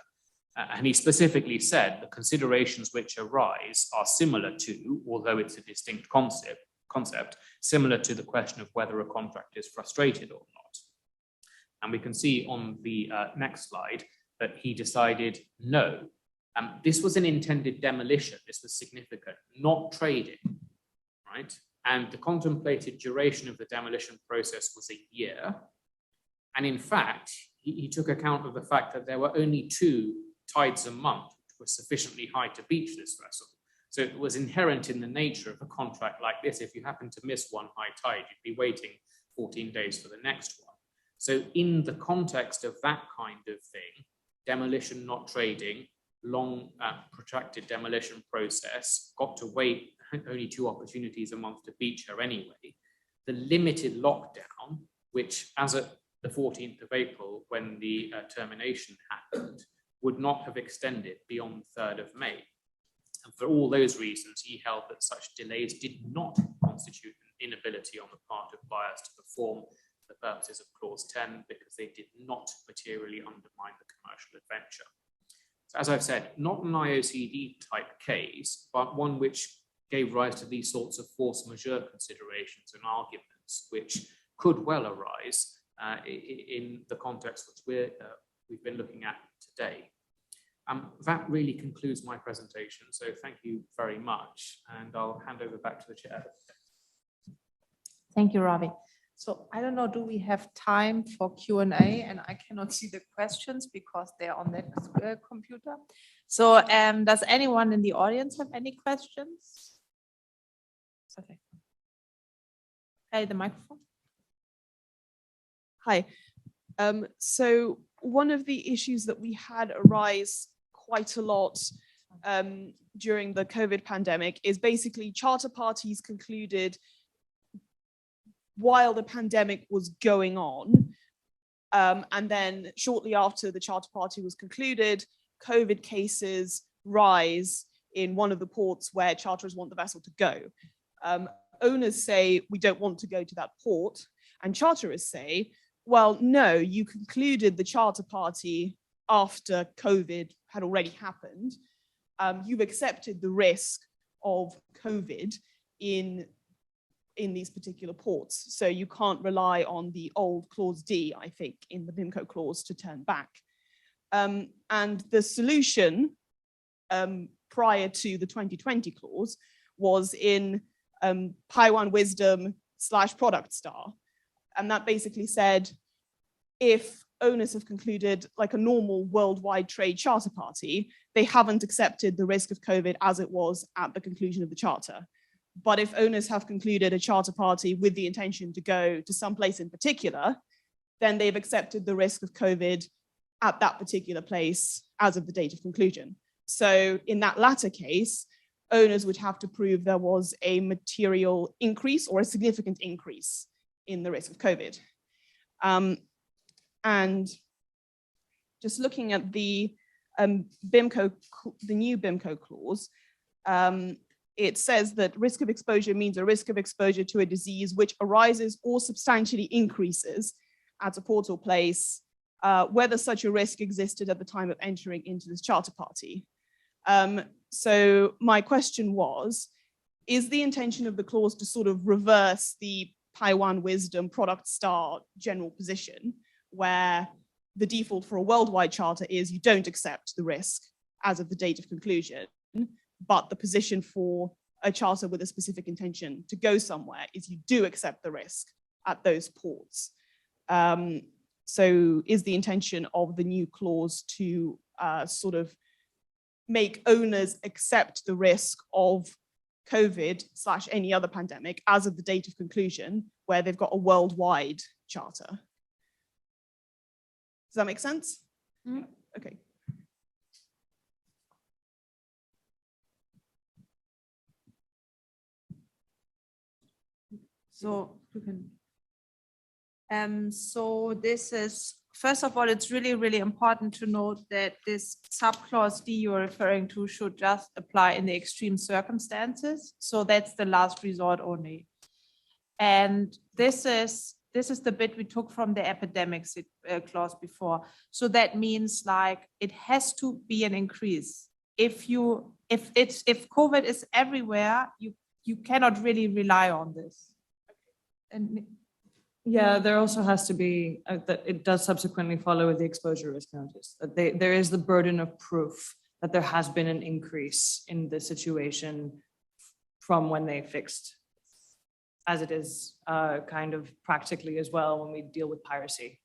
And he specifically said the considerations which arise are similar to, although it's a distinct concept, similar to the question of whether a contract is frustrated or not. And we can see on the next slide that he decided no. This was an intended demolition. This was significant, not trading, right? And the contemplated duration of the demolition process was a year. And in fact, he took account of the fact that there were only 2 tides a month, which were sufficiently high to beach this vessel. So it was inherent in the nature of a contract like this. If you happen to miss one high tide, you'd be waiting 14 days for the next one. So in the context of that kind of thing, demolition, not trading, long protracted demolition process, got to wait only 2 opportunities a month to beach her anyway. The limited lockdown, which as of the 14th of April, when the termination happened, would not have extended beyond the 3rd of May. And for all those reasons, he held that such delays did not constitute an inability on the part of buyers to perform the purposes of Clause 10 because they did not materially undermine the commercial adventure. So as I've said, not an IOCD type case, but one which gave rise to these sorts of force majeure considerations and arguments, which could well arise in the context which we've been looking at today. That really concludes my presentation. So thank you very much. And I'll hand over back to the chair. Thank you, Ravi. So I don't know, do we have time for Q&A? And I cannot see the questions because they're on that computer. So does anyone in the audience have any questions? Okay. Hey, the microphone. Hi. So one of the issues that we had arise quite a lot during the COVID pandemic is basically charter parties concluded while the pandemic was going on. And then shortly after the charter party was concluded, COVID cases rise in one of the ports where charterers want the vessel to go. Owners say, we don't want to go to that port. And charterers say, well, no, you concluded the charter party after COVID had already happened. You've accepted the risk of COVID in these particular ports. So you can't rely on the old clause D, I think, in the BIMCO clause to turn back. And the solution prior to the 2020 clause was in Paiwan Wisdom / Product Star. And that basically said, if owners have concluded like a normal worldwide trade charter party, they haven't accepted the risk of COVID as it was at the conclusion of the charter. But if owners have concluded a charter party with the intention to go to some place in particular, then they've accepted the risk of COVID at that particular place as of the date of conclusion. So in that latter case, owners would have to prove there was a material increase or a significant increase in the risk of COVID. And just looking at the BIMCO, the new BIMCO clause, it says that risk of exposure means a risk of exposure to a disease which arises or substantially increases at a port or place, whether such a risk existed at the time of entering into this charter party. So my question was, is the intention of the clause to sort of reverse the Paiwan Wisdom Product Star general position, where the default for a worldwide charter is you don't accept the risk as of the date of conclusion, but the position for a charter with a specific intention to go somewhere is you do accept the risk at those ports. So is the intention of the new clause to sort of make owners accept the risk of COVID / any other pandemic as of the date of conclusion, where they've got a worldwide charter? Does that make sense? Mm-hmm. Okay. So you can. So this is, first of all, it's really, really important to note that this subclause D you're referring to should just apply in the extreme circumstances. So that's the last resort only. And this is the bit we took from the epidemics clause before. So that means like it has to be an increase. If COVID is everywhere, you cannot really rely on this. And Yeah, there also has to be, that it does subsequently follow with the exposure risk notice. That there is the burden of proof that there has been an increase in the situation from when they fixed, as it is kind of practically as well when we deal with piracy.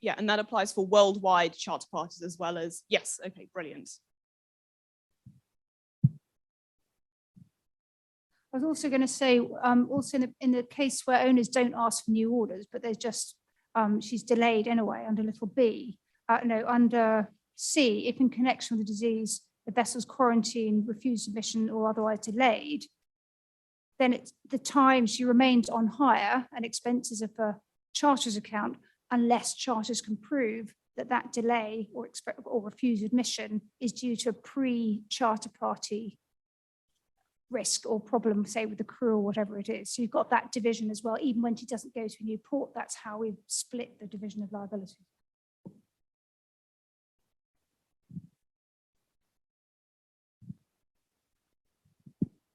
Yeah, and that applies for worldwide charter parties as well as, yes, okay, brilliant. I was also going to say, also in the case where owners don't ask for new orders, but there's just, she's delayed anyway under little b, no, under C, if in connection with the disease, the vessel's quarantined, refused submission or otherwise delayed, then it's the time she remains on hire and expenses of the charter's account, unless charters can prove that that delay or refused admission is due to a pre-charter party risk or problem, say with the crew or whatever it is. So you've got that division as well. Even when she doesn't go to a new port, that's how we've split the division of liability.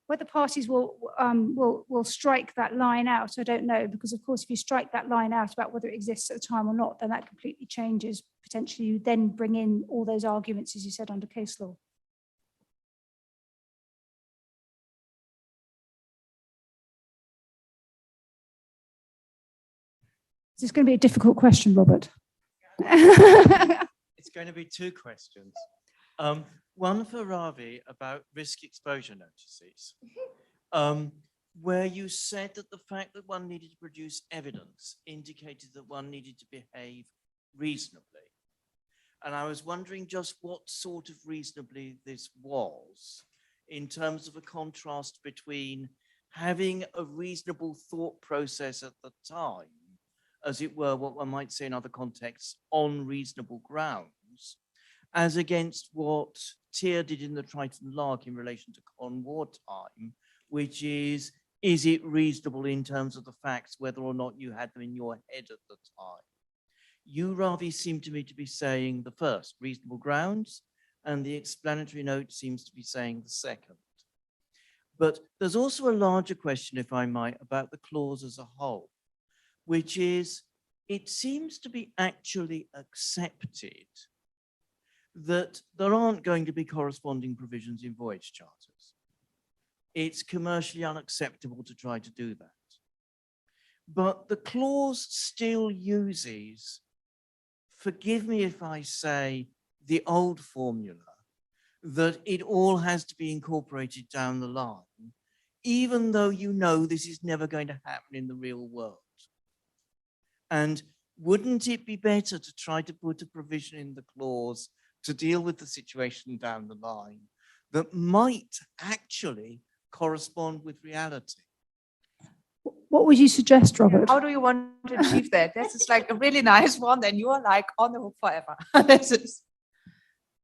Whether parties will strike that line out, I don't know, because of course, if you strike that line out about whether it exists at the time or not, then that completely changes. Potentially, you then bring in all those arguments, as you said, under case law. This is going to be a difficult question, Robert. It's going to be two questions. One for Ravi about risk exposure notices, where you said that the fact that one needed to produce evidence indicated that one needed to behave reasonably. And I was wondering just what sort of reasonably this was in terms of a contrast between having a reasonable thought process at the time, as it were, what one might say in other contexts, on reasonable grounds, as against what Tyr did in the Triton Lark in relation to Con wartime, which is it reasonable in terms of the facts, whether or not you had them in your head at the time? You, Ravi, seem to me to be saying the first, reasonable grounds, and the explanatory note seems to be saying the second. But there's also a larger question, if I might, about the clause as a whole, which is, it seems to be actually accepted that there aren't going to be corresponding provisions in voyage charters. It's commercially unacceptable to try to do that. But the clause still uses, forgive me if I say, the old formula, that it all has to be incorporated down the line, even though you know this is never going to happen in the real world. And wouldn't it be better to try to put a provision in the clause to deal with the situation down the line that might actually correspond with reality? What would you suggest, Robert? How do you want to achieve that? This is like a really nice one, then you are like on the hook forever. This is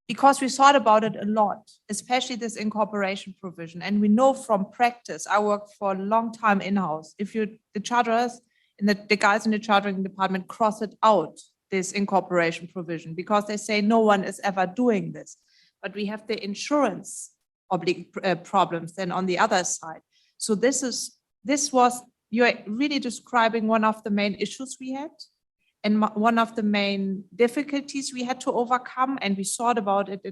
because we thought about it a lot, especially this incorporation provision. And we know from practice, I worked for a long time in-house. If the charterers and the guys in the chartering department cross it out, this incorporation provision, because they say no one is ever doing this. But we have the insurance problems then on the other side. So you're really describing one of the main issues we had and one of the main difficulties we had to overcome. And we thought about it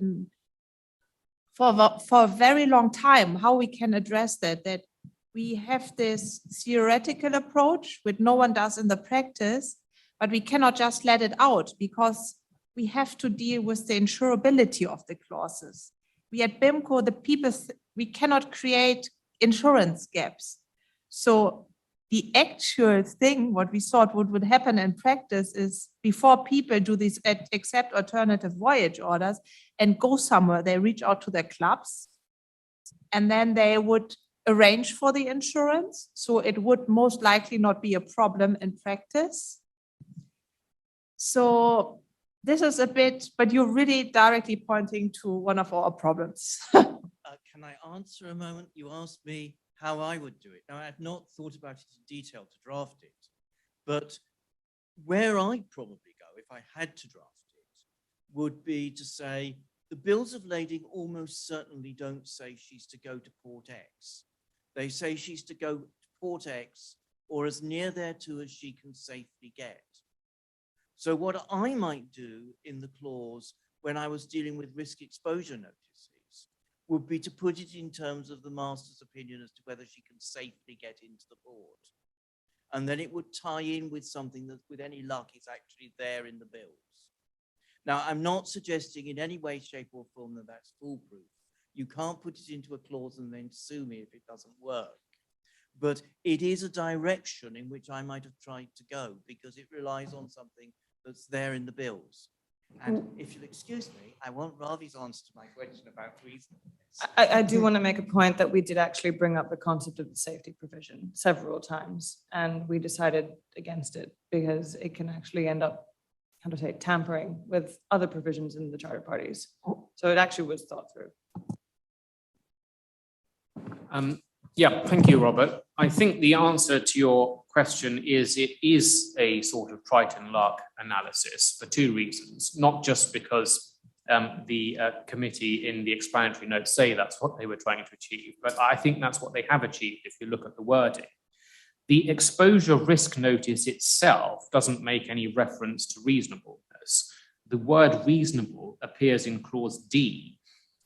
for a very long time, how we can address that we have this theoretical approach, which no one does in the practice, but we cannot just let it out because we have to deal with the insurability of the clauses. We at BIMCO, we cannot create insurance gaps. So the actual thing, what we thought would happen in practice is before people do these accept alternative voyage orders and go somewhere, they reach out to their clubs and then they would arrange for the insurance. So it would most likely not be a problem in practice. So this is a bit, but you're really directly pointing to one of our problems. Can I answer a moment? You asked me how I would do it. Now, I have not thought about it in detail to draft it, but where I'd probably go if I had to draft it would be to say the bills of lading almost certainly don't say she's to go to port X. They say she's to go to port X or as near thereto as she can safely get. So what I might do in the clause when I was dealing with risk exposure notices would be to put it in terms of the master's opinion as to whether she can safely get into the port. And then it would tie in with something that, with any luck, is actually there in the bills. Now, I'm not suggesting in any way, shape, or form that that's foolproof. You can't put it into a clause and then sue me if it doesn't work. But it is a direction in which I might have tried to go because it relies on something that's there in the bills. And if you'll excuse me, I want Ravi's answer to my question about reasonableness. I do want to make a point that we did actually bring up the concept of the safety provision several times, and we decided against it because it can actually end up, how to say, tampering with other provisions in the charter parties. So it actually was thought through. Yeah, thank you, Robert. I think the answer to your question is it is a sort of Triton Lark analysis for two reasons, not just because the committee in the explanatory notes say that's what they were trying to achieve, but I think that's what they have achieved if you look at the wording. The exposure risk notice itself doesn't make any reference to reasonableness. The word reasonable appears in clause D,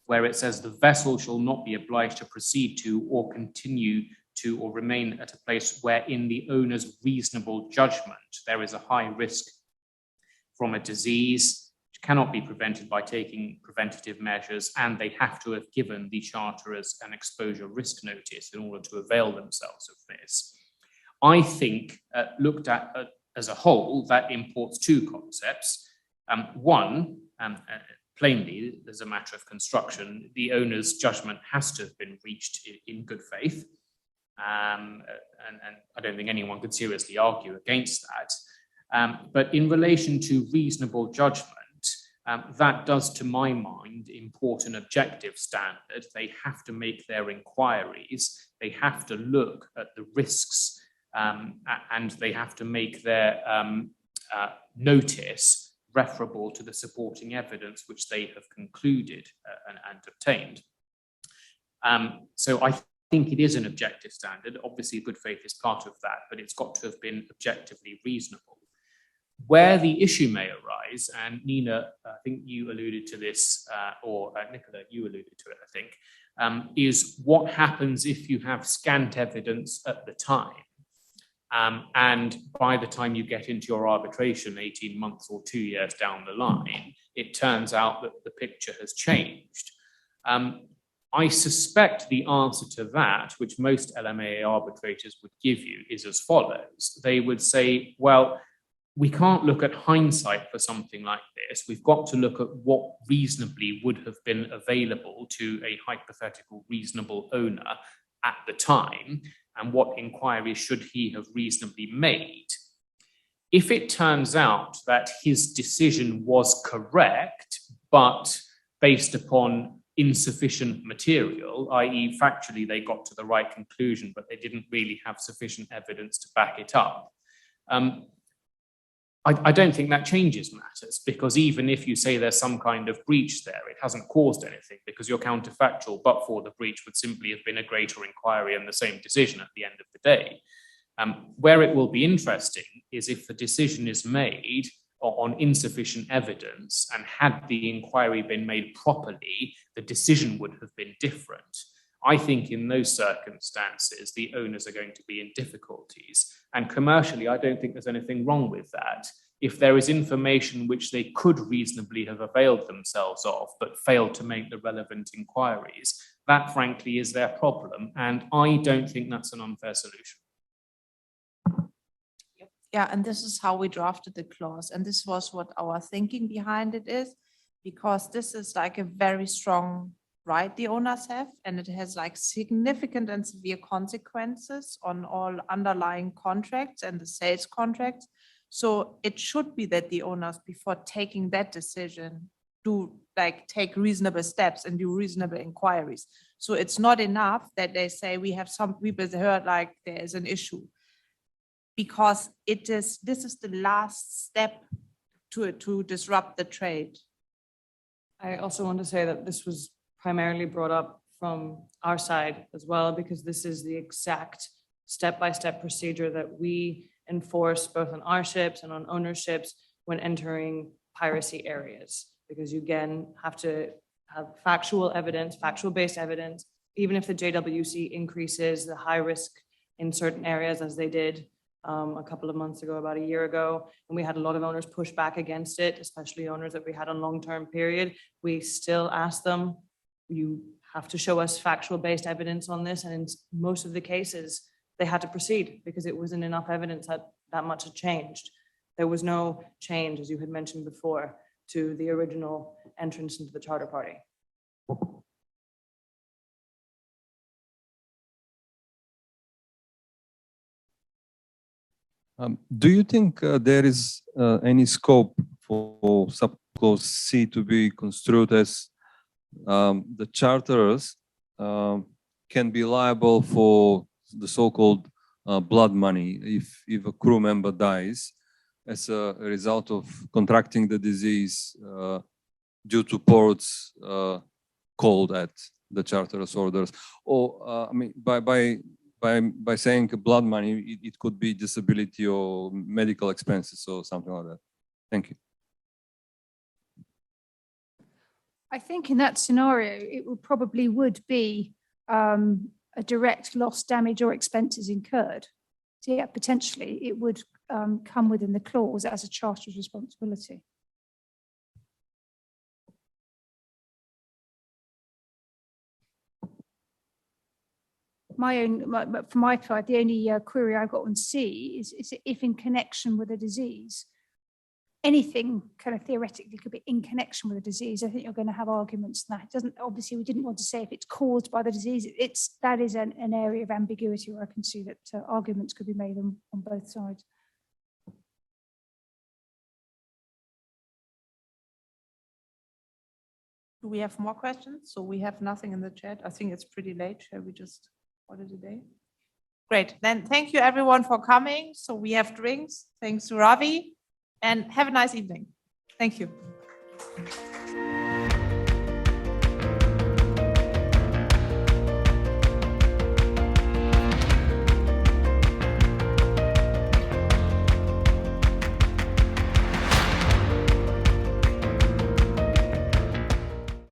where it says the vessel shall not be obliged to proceed to or continue to or remain at a place where in the owner's reasonable judgment there is a high risk from a disease which cannot be prevented by taking preventative measures, and they have to have given the charterers an exposure risk notice in order to avail themselves of this. I think looked at as a whole, that imports two concepts. One, plainly, as a matter of construction, the owner's judgment has to have been reached in good faith. And I don't think anyone could seriously argue against that. But in relation to reasonable judgment, that does, to my mind, import an objective standard. They have to make their inquiries. They have to look at the risks, and they have to make their notice referable to the supporting evidence which they have concluded and obtained. So I think it is an objective standard. Obviously, good faith is part of that, but it's got to have been objectively reasonable. Where the issue may arise, and Nina, I think you alluded to this, or Nicola, you alluded to it, I think, is what happens if you have scant evidence at the time. And by the time you get into your arbitration 18 months or 2 years down the line, it turns out that the picture has changed. I suspect the answer to that, which most LMAA arbitrators would give you, is as follows. They would say, well, we can't look at hindsight for something like this. We've got to look at what reasonably would have been available to a hypothetical reasonable owner at the time, and what inquiry should he have reasonably made. If it turns out that his decision was correct, but based upon insufficient material, i.e. factually they got to the right conclusion, but they didn't really have sufficient evidence to back it up, I don't think that changes matters, because even if you say there's some kind of breach there, it hasn't caused anything, because your counterfactual, but for the breach, would simply have been a greater inquiry and the same decision at the end of the day. Where it will be interesting is if the decision is made on insufficient evidence, and had the inquiry been made properly, the decision would have been different. I think in those circumstances, the owners are going to be in difficulties. And commercially, I don't think there's anything wrong with that. If there is information which they could reasonably have availed themselves of, but failed to make the relevant inquiries, that frankly is their problem. And I don't think that's an unfair solution. Yeah, and this is how we drafted the clause. And this was what our thinking behind it is, because this is like a very strong right the owners have, and it has like significant and severe consequences on all underlying contracts and the sales contracts. So it should be that the owners, before taking that decision, do like take reasonable steps and do reasonable inquiries. So it's not enough that they say we have some people heard like there is an issue, because this is the last step to disrupt the trade. I also want to say that this was primarily brought up from our side as well, because this is the exact step-by-step procedure that we enforce both on our ships and on ownerships when entering piracy areas. Because you again have to have factual evidence, factual-based evidence, even if the JWC increases the high risk in certain areas as they did a couple of months ago, about a year ago, and we had a lot of owners push back against it, especially owners that we had on long-term period. We still asked them, you have to show us factual-based evidence on this, and in most of the cases, they had to proceed because it wasn't enough evidence that much had changed. There was no change, as you had mentioned before, to the original entrance into the charter party. Do you think there is any scope for subclause C to be construed as the charterers can be liable for the so-called blood money if a crew member dies as a result of contracting the disease due to ports called at the charterers' orders, or I mean by saying blood money, it could be disability or medical expenses or something like that. Thank you. I think in that scenario, it probably would be a direct loss, damage, or expenses incurred. So yeah, potentially it would come within the clause as a charter's responsibility. From my side, the only query I've got on C is if in connection with a disease. Anything kind of theoretically could be in connection with a disease. I think you're going to have arguments on that. It doesn't, obviously, we didn't want to say if it's caused by the disease. That is an area of ambiguity where I can see that arguments could be made on both sides. Do we have more questions? So we have nothing in the chat. I think it's pretty late. Shall we just call it a day? Great. Then thank you everyone for coming. So we have drinks. Thanks to Ravi, and have a nice evening. Thank you.